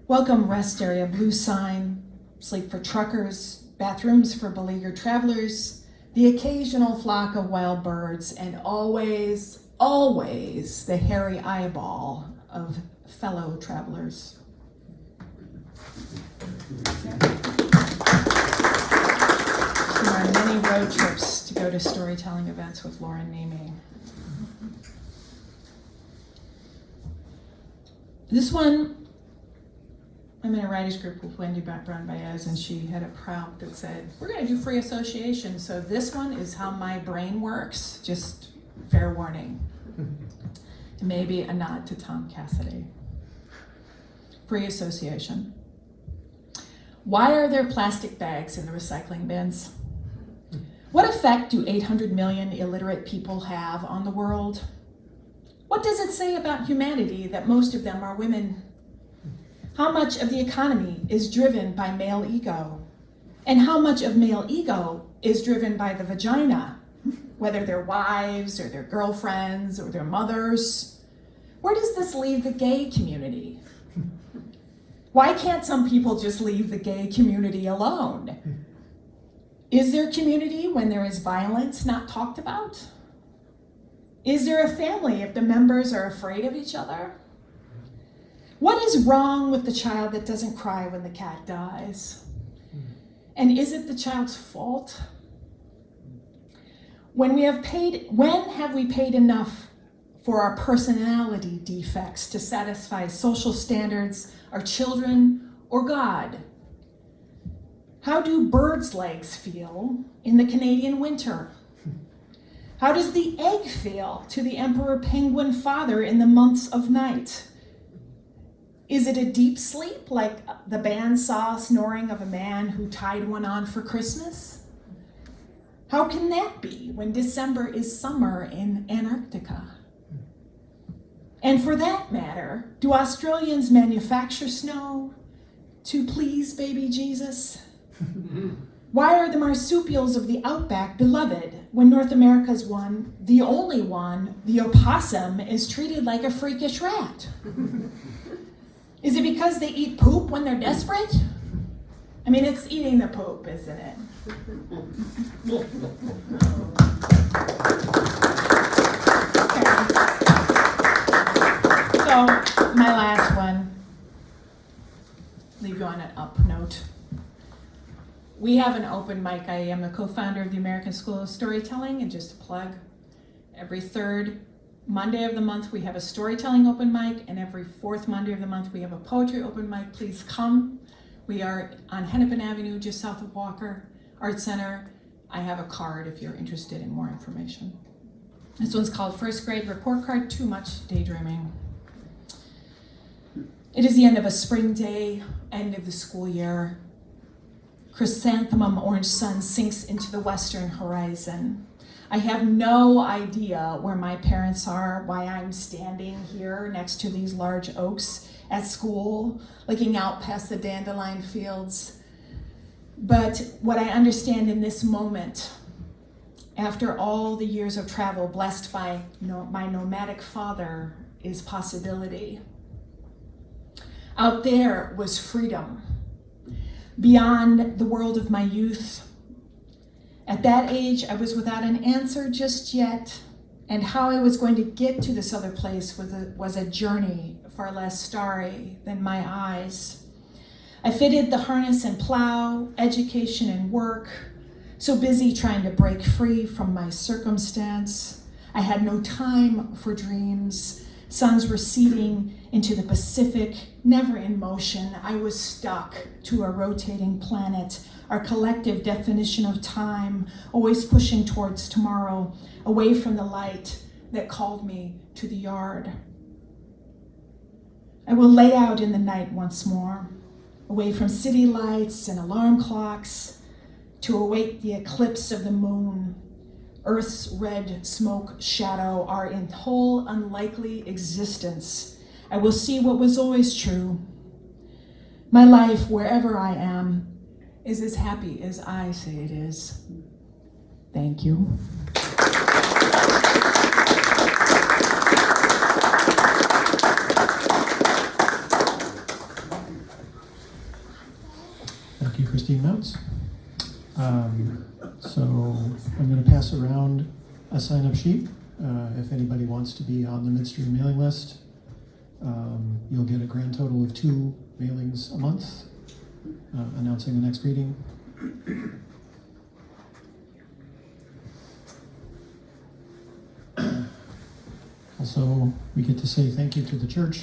Speaker 7: Welcome rest area blue sign, sleep for truckers, bathrooms for beleaguered travelers, the occasional flock of wild birds, and always, always the hairy eyeball of fellow travelers. There are many road trips to go to storytelling events with Lauren Nemi. This one, I'm in a writers group with Wendy Brown Baez, and she had a prompt that said, we're going to do free association. So this one is how my brain works, just fair warning. Maybe a nod to Tom Cassidy. Free association. Why are there plastic bags in the recycling bins? What effect do 800 million illiterate people have on the world? What does it say about humanity that most of them are women? How much of the economy is driven by male ego? And how much of male ego is driven by the vagina, whether they're wives or their girlfriends or their mothers? Where does this leave the gay community? Why can't some people just leave the gay community alone? Is there community when there is violence not talked about? Is there a family if the members are afraid of each other? What is wrong with the child that doesn't cry when the cat dies? And is it the child's fault? When have we paid enough for our personality defects to satisfy social standards, our children, or God? How do birds' legs feel in the Canadian winter? How does the egg feel to the emperor penguin father in the months of night? Is it a deep sleep like the bandsaw snoring of a man who tied one on for Christmas? How can that be when December is summer in Antarctica? And for that matter, do Australians manufacture snow to please baby Jesus? Why are the marsupials of the outback beloved when North America's one, the only one, the opossum, is treated like a freakish rat? Is it because they eat poop when they're desperate? I mean, it's eating the poop, isn't it? So, my last one, leave you on an up note. We have an open mic. I am the co-founder of the American School of Storytelling, and just a plug, every third Monday of the month we have a storytelling open mic, and every fourth Monday of the month we have a poetry open mic. Please come. We are on Hennepin Avenue, just south of Walker Art Center. I have a card if you're interested in more information. This one's called First Grade Report Card, Too Much Daydreaming. It is the end of a spring day, end of the school year. Chrysanthemum orange sun sinks into the western horizon. I have no idea where my parents are, why I'm standing here next to these large oaks at school, looking out past the dandelion fields. But what I understand in this moment, after all the years of travel blessed by my nomadic father, is possibility. Out there was freedom. Beyond the world of my youth. At that age, I was without an answer just yet, and how I was going to get to this other place was a journey far less starry than my eyes. I fitted the harness and plow, education and work, so busy trying to break free from my circumstance. I had no time for dreams. Suns receding into the Pacific, never in motion. I was stuck to a rotating planet, our collective definition of time, always pushing towards tomorrow, away from the light that called me to the yard. I will lay out in the night once more, away from city lights and alarm clocks, to await the eclipse of the moon. Earth's red smoke shadow, our whole unlikely existence. I will see what was always true. My life, wherever I am, is as happy as I say it is. Thank you.
Speaker 1: Thank you, Christine Mounts. So I'm going to pass around a sign-up sheet. If anybody wants to be on the Midstream mailing list, you'll get a grand total of 2 mailings a month announcing the next reading. Also, we get to say thank you to the church.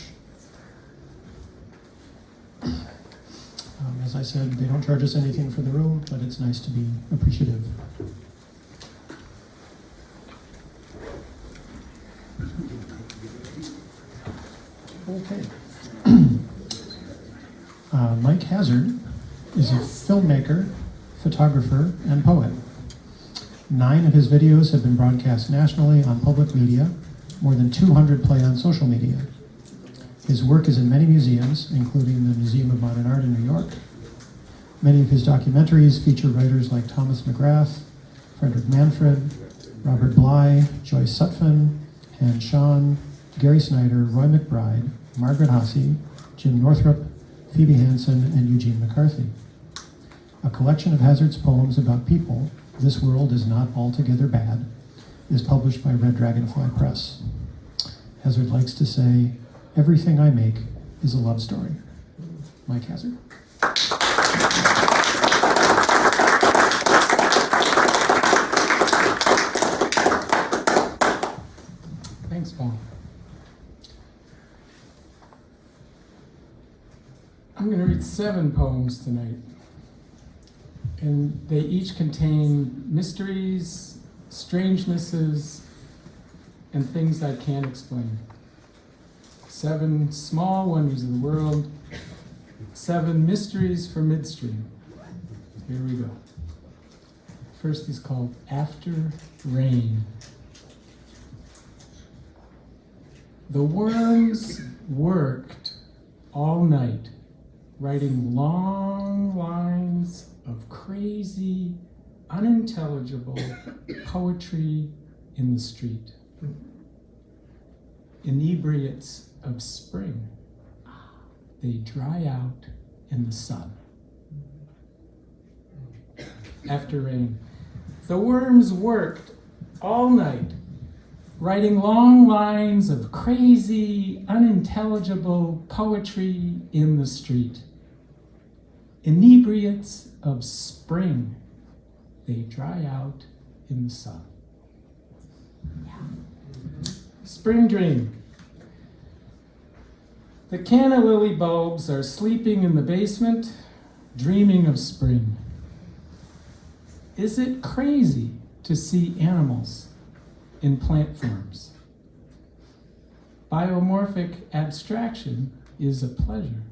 Speaker 1: As I said, they don't charge us anything for the room, but it's nice to be appreciative. Okay. Mike Hazard is a filmmaker, photographer, and poet. 9 of his videos have been broadcast nationally on public media, more than 200 play on social media. His work is in many museums, including the Museum of Modern Art in New York. Many of his documentaries feature writers like Thomas McGrath, Frederick Manfred, Robert Bly, Joyce Sutphin, Han Sean, Gary Snyder, Roy McBride, Margaret Hasse, Jim Northrup, Phoebe Hansen, and Eugene McCarthy. A collection of Hazard's poems about people, This World Is Not Altogether Bad, is published by Red Dragonfly Press. Hazard likes to say, everything I make is a love story. Mike Hazard.
Speaker 5: Thanks, Paul. I'm going to read 7 poems tonight, and they each contain mysteries, strangenesses, and things I can't explain. 7 small wonders of the world, 7 mysteries for Midstream. Here we go. First is called After Rain. The worms worked all night, writing long lines of crazy, unintelligible poetry in the street. Inebriates of spring, they dry out in the sun. After rain, the worms worked all night, writing long lines of crazy, unintelligible poetry in the street. Inebriates of spring, they dry out in the sun. Spring dream. The canna lily bulbs are sleeping in the basement, dreaming of spring. Is it crazy to see animals in plant forms? Biomorphic abstraction is a pleasure.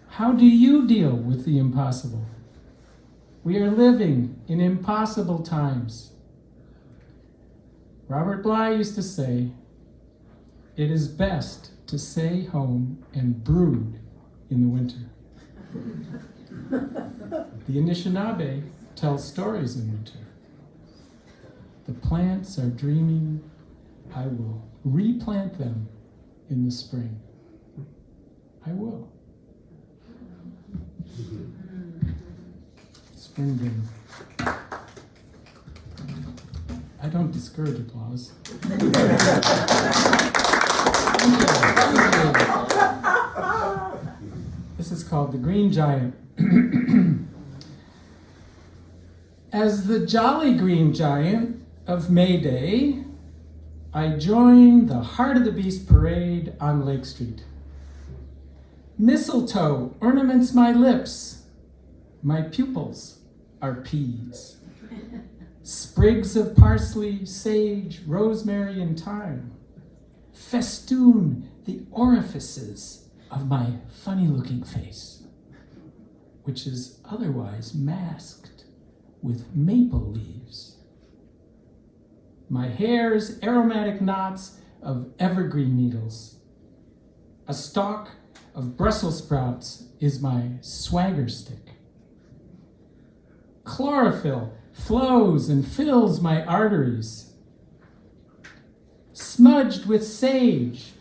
Speaker 5: How do you deal with the impossible? We are living in impossible times. Robert Bly used to say, it is best to stay home and brood in the winter. The Anishinaabe tells stories in winter. The plants are dreaming. I will replant them in the spring. I will. Spring dream. I don't discourage applause. This is called The Green Giant. As the jolly green giant of May Day, I join the Heart of the Beast parade on Lake Street. Mistletoe ornaments my lips. My pupils are peas. Sprigs of parsley, sage, rosemary, and thyme festoon the orifices of my funny-looking face, which is otherwise masked with maple leaves. My hair's aromatic knots of evergreen needles. A stalk of Brussels sprouts is my swagger stick. Chlorophyll flows and fills my arteries. Smudged with sage,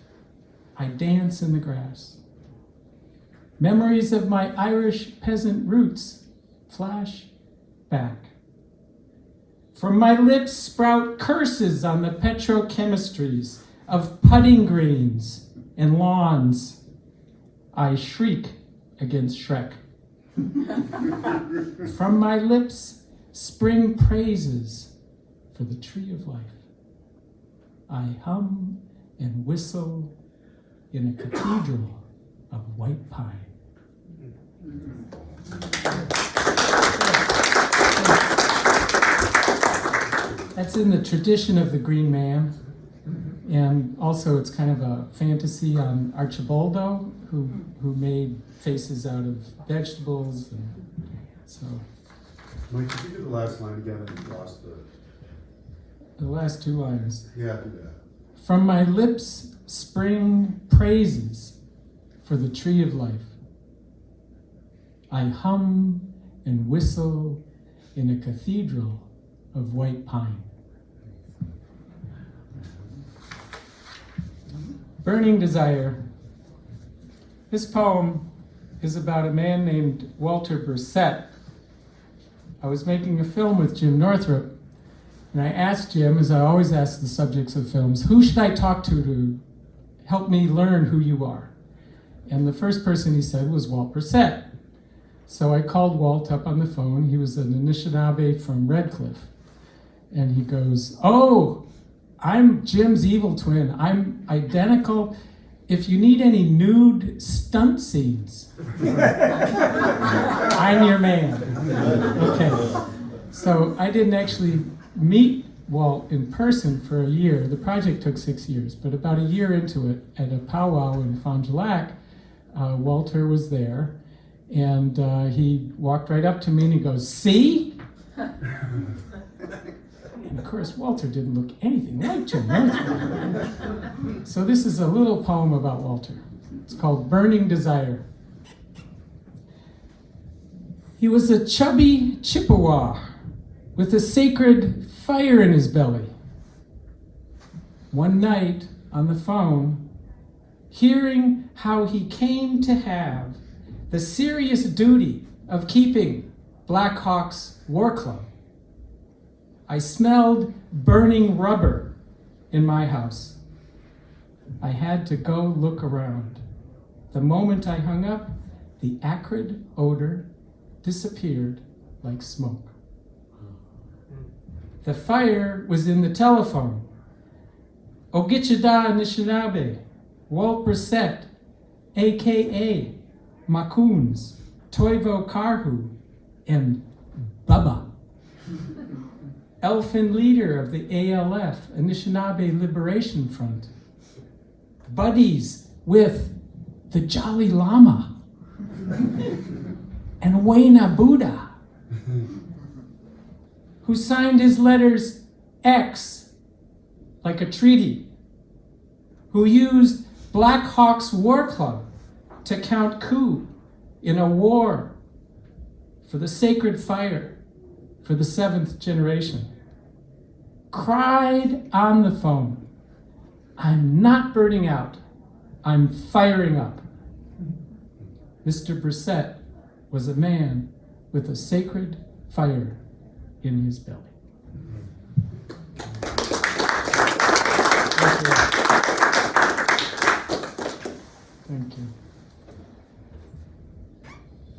Speaker 5: I dance in the grass. Memories of my Irish peasant roots flash back. From my lips sprout curses on the petrochemistries of putting greens and lawns. I shriek against Shrek. From my lips spring praises for the tree of life. I hum and whistle in a cathedral of white pine. That's in the tradition of the Green Man, and also it's kind of a fantasy on Archibaldo, who made faces out of vegetables, and so.
Speaker 8: Mike, could you do the last line again? I lost
Speaker 5: The last two lines.
Speaker 8: Yeah, do that.
Speaker 5: From my lips spring praises for the tree of life. I hum and whistle in a cathedral of white pine. Burning Desire. This poem is about a man named Walter Brissett. I was making a film with Jim Northrup, and I asked Jim, as I always ask the subjects of films, who should I talk to help me learn who you are? And the first person he said was Walt Brissett. So I called Walt up on the phone. He was an Anishinaabe from Red Cliff. And he goes, "Oh, I'm Jim's evil twin. I'm identical. If you need any nude stunt scenes, I'm your man." Okay. So I didn't actually meet Walt in person for a year. The project took 6 years, but about a year into it, at a powwow in Fond du Lac, Walter was there, and he walked right up to me and he goes, "See? And of course, Walter didn't look anything like Jim Northrup. So this is a little poem about Walter. It's called Burning Desire. He was a chubby Chippewa with a sacred fire in his belly. One night on the phone, hearing how he came to have the serious duty of keeping Black Hawk's war club, I smelled burning rubber in my house. I had to go look around. The moment I hung up, the acrid odor disappeared like smoke. The fire was in the telephone. Ogichida Anishinaabe, Walt Brissett, a.k.a. Macoons, Toivo Karhu, and Bubba. Elfin leader of the ALF, Anishinaabe Liberation Front. Buddies with the Jolly Lama and Wayna Buddha, who signed his letters X, like a treaty, who used Black Hawk's War Club to count coup in a war for the sacred fire for the 7th generation, cried on the phone, "I'm not burning out, I'm firing up." Mr. Brissett was a man with a sacred fire in his belly. Thank you.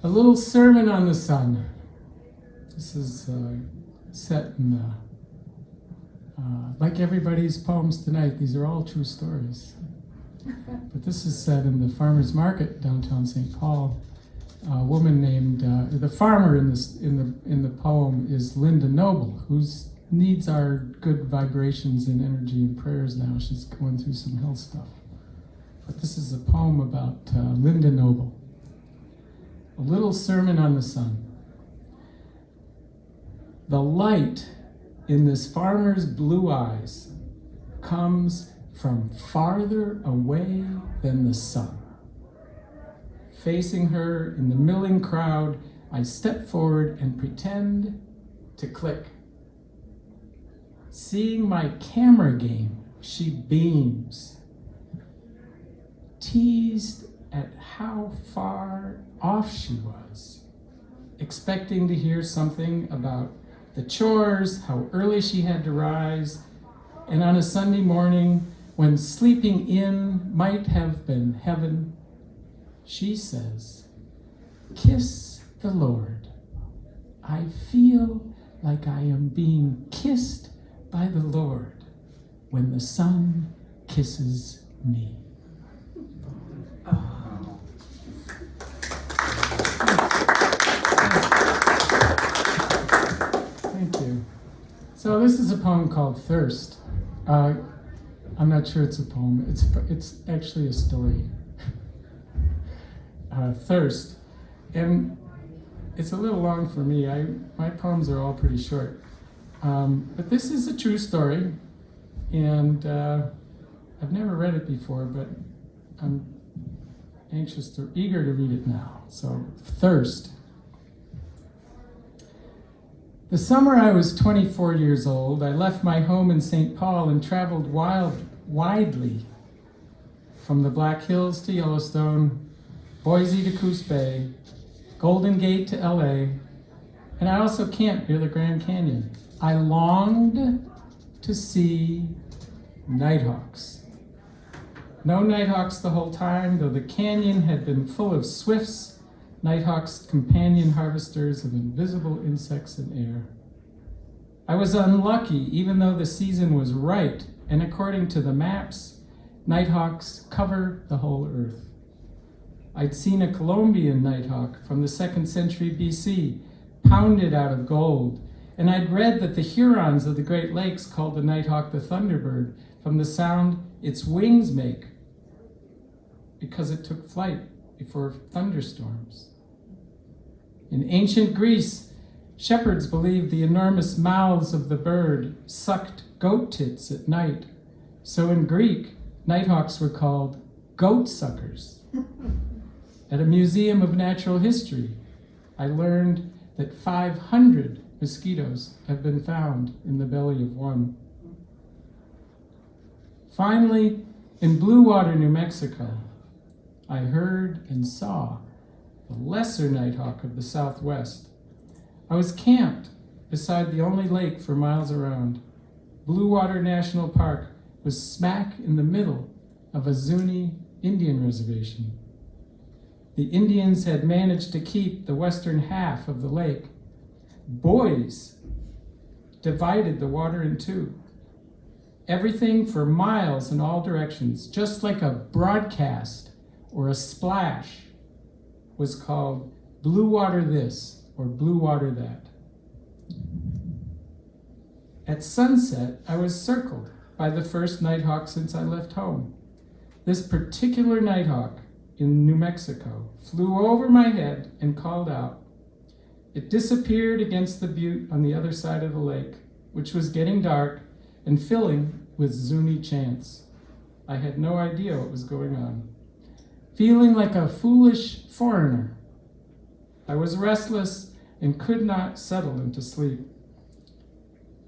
Speaker 5: A little sermon on the sun. This is set in, like everybody's poems tonight, these are all true stories. But this is set in the farmer's market downtown St. Paul. A woman named, the farmer in the poem is Linda Noble, whose needs our good vibrations and energy and prayers now. She's going through some health stuff. But this is a poem about Linda Noble. A little sermon on the sun. The light in this farmer's blue eyes comes from farther away than the sun. Facing her in the milling crowd, I step forward and pretend to click. Seeing my camera game, she beams, teased at how far off she was, expecting to hear something about the chores, how early she had to rise, and on a Sunday morning, when sleeping in might have been heaven, she says, "Kiss the Lord. I feel like I am being kissed by the Lord when the sun kisses me." Thank you. So this is a poem called Thirst. I'm not sure it's a poem. It's actually a story. Thirst. And it's a little long for me. My poems are all pretty short. But this is a true story. And I've never read it before, but I'm eager to read it now. So, Thirst. The summer I was 24 years old, I left my home in St. Paul and traveled widely from the Black Hills to Yellowstone, Boise to Coos Bay, Golden Gate to LA, and I also camped near the Grand Canyon. I longed to see nighthawks. No nighthawks the whole time, though the canyon had been full of swifts, nighthawks, companion harvesters of invisible insects in air. I was unlucky, even though the season was right, and according to the maps, nighthawks cover the whole earth. I'd seen a Colombian nighthawk from the 2nd century BC, pounded out of gold, and I'd read that the Hurons of the Great Lakes called the nighthawk the thunderbird from the sound its wings make, because it took flight before thunderstorms. In ancient Greece, Shepherds believed the enormous mouths of the bird sucked goat tits at night. So in Greek, nighthawks were called goat suckers. At a museum of natural history, I learned that 500 mosquitoes have been found in the belly of one. Finally, in Blue Water, New Mexico, I heard and saw the lesser nighthawk of the Southwest. I was camped beside the only lake for miles around. Blue Water National Park was smack in the middle of a Zuni Indian reservation. The Indians had managed to keep the western half of the lake. Boys divided the water in two. Everything for miles in all directions, just like a broadcast or a splash, was called Blue Water this or Blue Water that. At sunset, I was circled by the first nighthawk since I left home. This particular nighthawk in New Mexico flew over my head and called out. It disappeared against the butte on the other side of the lake, which was getting dark and filling with Zuni chants. I had no idea what was going on. Feeling like a foolish foreigner, I was restless and could not settle into sleep.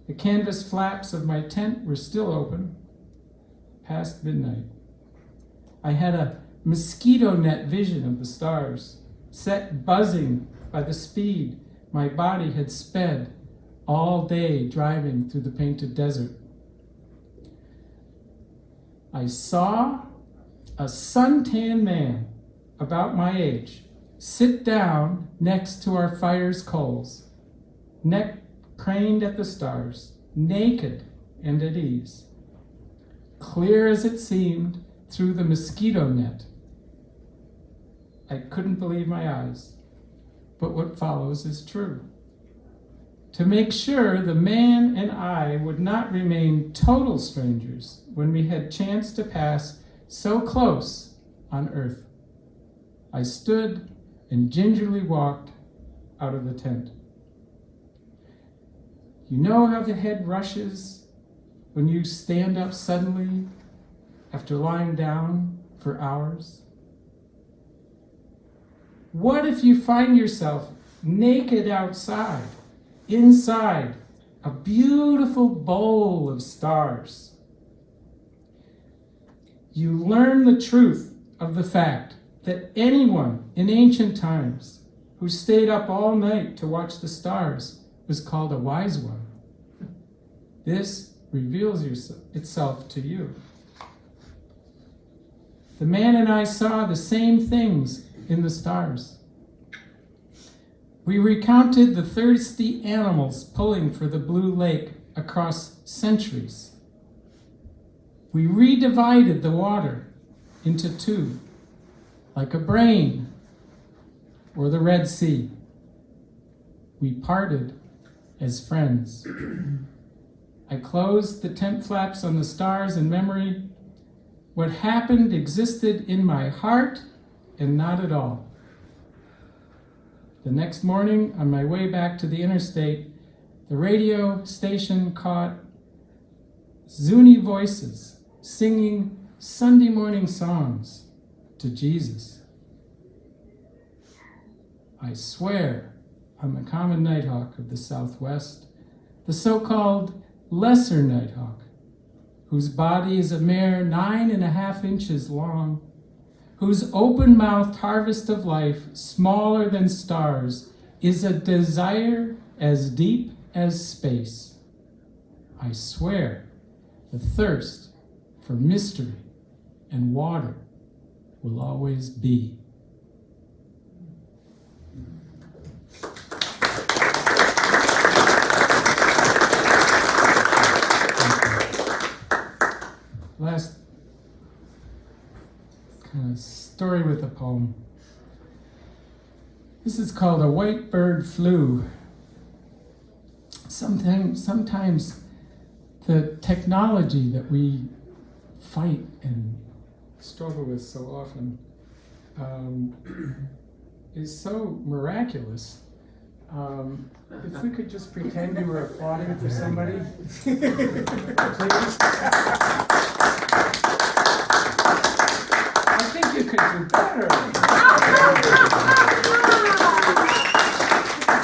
Speaker 5: The canvas flaps of my tent were still open, past midnight. I had a mosquito net vision of the stars, set buzzing by the speed my body had sped all day driving through the painted desert. I saw a suntan man about my age sit down next to our fire's coals, neck craned at the stars, naked and at ease. Clear as it seemed through the mosquito net. I couldn't believe my eyes, but what follows is true. To make sure the man and I would not remain total strangers when we had chanced to pass so close on earth, I stood and gingerly walked out of the tent. You know how the head rushes when you stand up suddenly after lying down for hours? What if you find yourself naked outside, inside a beautiful bowl of stars? You learn the truth of the fact that anyone in ancient times who stayed up all night to watch the stars was called a wise one. This reveals itself to you. The man and I saw the same things in the stars. We recounted the thirsty animals pulling for the blue lake across centuries. We redivided the water into two, like a brain or the Red Sea. We parted as friends. I closed the tent flaps on the stars in memory. What happened existed in my heart and not at all. The next morning, on my way back to the interstate, the radio station caught Zuni voices singing Sunday morning songs to Jesus. I swear on the common nighthawk of the Southwest, the so-called lesser nighthawk, whose body is a mere 9.5 inches long, whose open-mouthed harvest of life, smaller than stars, is a desire as deep as space. I swear the thirst for mystery and water will always be. Last kind of story with a poem. This is called A White Bird Flew. Sometimes the technology that we fight and struggle with so often is so miraculous If we could just pretend you were applauding for somebody, please. I think you could do better.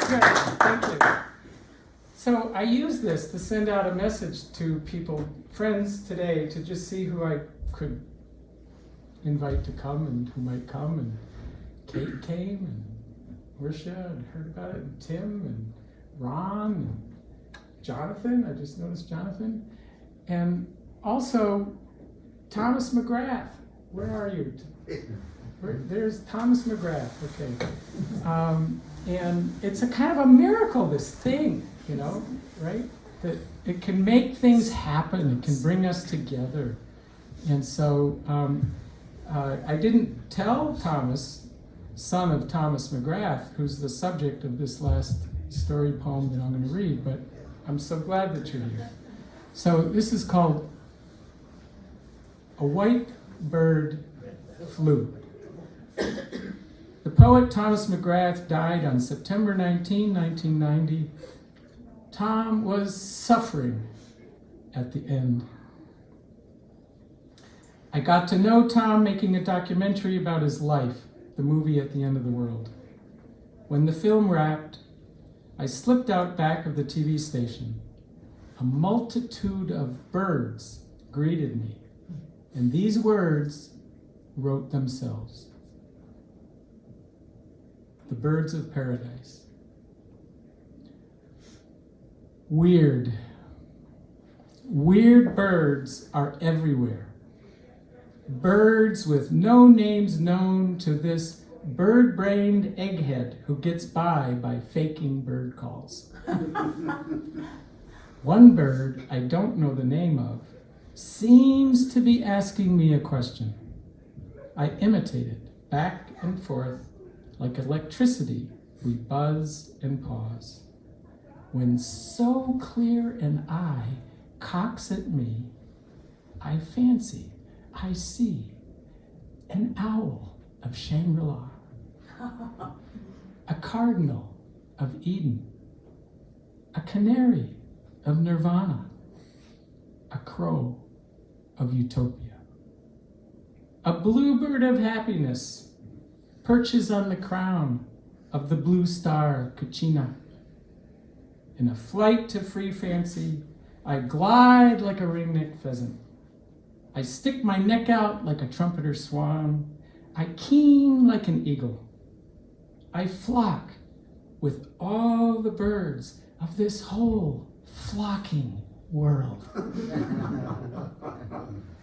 Speaker 5: Good, thank you. So I use this to send out a message to people, friends today, to just see who I could invite to come and who might come. And Kate came, and Marcia, and heard about it, and Tim, and Ron, and Jonathan. I just noticed Jonathan. And also Thomas McGrath. Where are you? There's Thomas McGrath, okay. And it's a kind of a miracle, this thing, you know, right? That it can make things happen, it can bring us together. And so I didn't tell Thomas, son of Thomas McGrath, who's the subject of this last story poem that I'm going to read, but I'm so glad that you're here. So this is called A White Bird Flew. The poet Thomas McGrath died on September 19, 1990. Tom was suffering at the end. I got to know Tom making a documentary about his life, the movie At the End of the World. When the film wrapped, I slipped out back of the TV station. A multitude of birds greeted me, and these words wrote themselves. The birds of paradise. Weird. Weird birds are everywhere. Birds with no names known to this bird-brained egghead who gets by faking bird calls. One bird I don't know the name of seems to be asking me a question. I imitate it, back and forth, like electricity, we buzz and pause. When so clear an eye cocks at me, I fancy I see an owl of Shangri-La, a cardinal of Eden, a canary of Nirvana, a crow of Utopia. A bluebird of happiness perches on the crown of the blue star Kachina. In a flight to free fancy, I glide like a ring-necked pheasant. I stick my neck out like a trumpeter swan. I keen like an eagle. I flock with all the birds of this whole flocking world.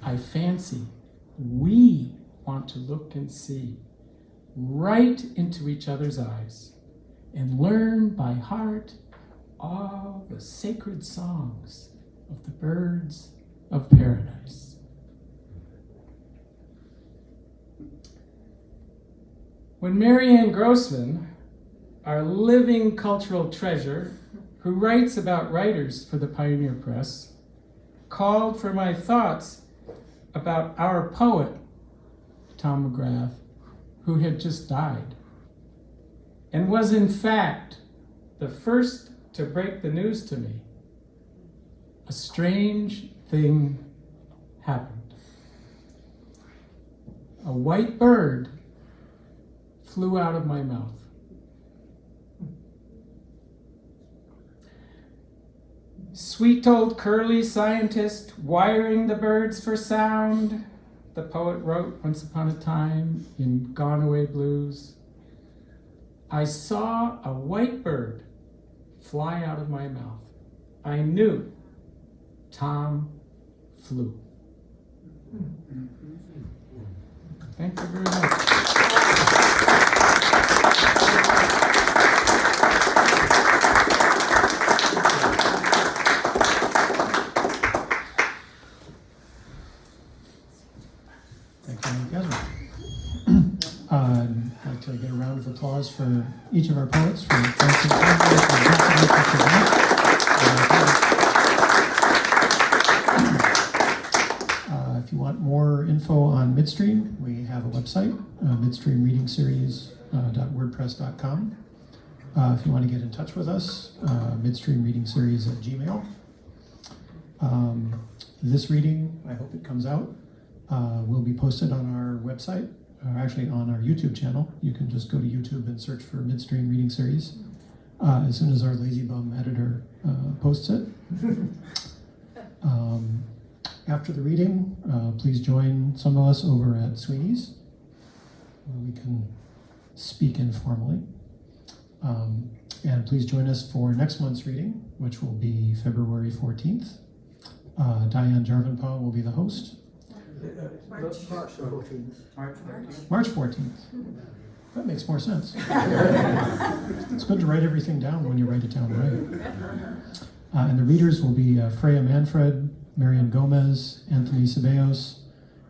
Speaker 5: I fancy we want to look and see right into each other's eyes and learn by heart all the sacred songs of the birds of paradise. When Marianne Grossman, our living cultural treasure, who writes about writers for the Pioneer Press, called for my thoughts about our poet, Tom McGrath, who had just died, and was in fact the first to break the news to me, a strange thing happened. A white bird flew out of my mouth. Sweet old curly scientist wiring the birds for sound, the poet wrote once upon a time in Gone Away Blues. I saw a white bird fly out of my mouth. I knew Tom flew. Thank you very much.
Speaker 1: I'd like to get a round of applause for each of our poets, for Francine, for Cassidy, if you want more info on Midstream, we have a website, midstreamreadingseries.wordpress.com. If you want to get in touch with us, midstreamreadingseries@gmail. This reading, I hope it comes out, will be posted on our website, or actually on our YouTube channel. You can just go to YouTube and search for Midstream Reading Series as soon as our lazy bum editor posts it. After the reading, please join some of us over at Sweeney's, where we can speak informally. And please join us for next month's reading, which will be February 14th. Diane Jarvanpah will be the host.
Speaker 2: March 14th.
Speaker 1: March 14th. That makes more sense. It's good to write everything down when you write it down right. And the readers will be Freya Manfred, Marian Gomez, Anthony Ceballos,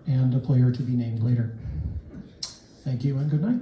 Speaker 1: and a player to be named later. Thank you and good night.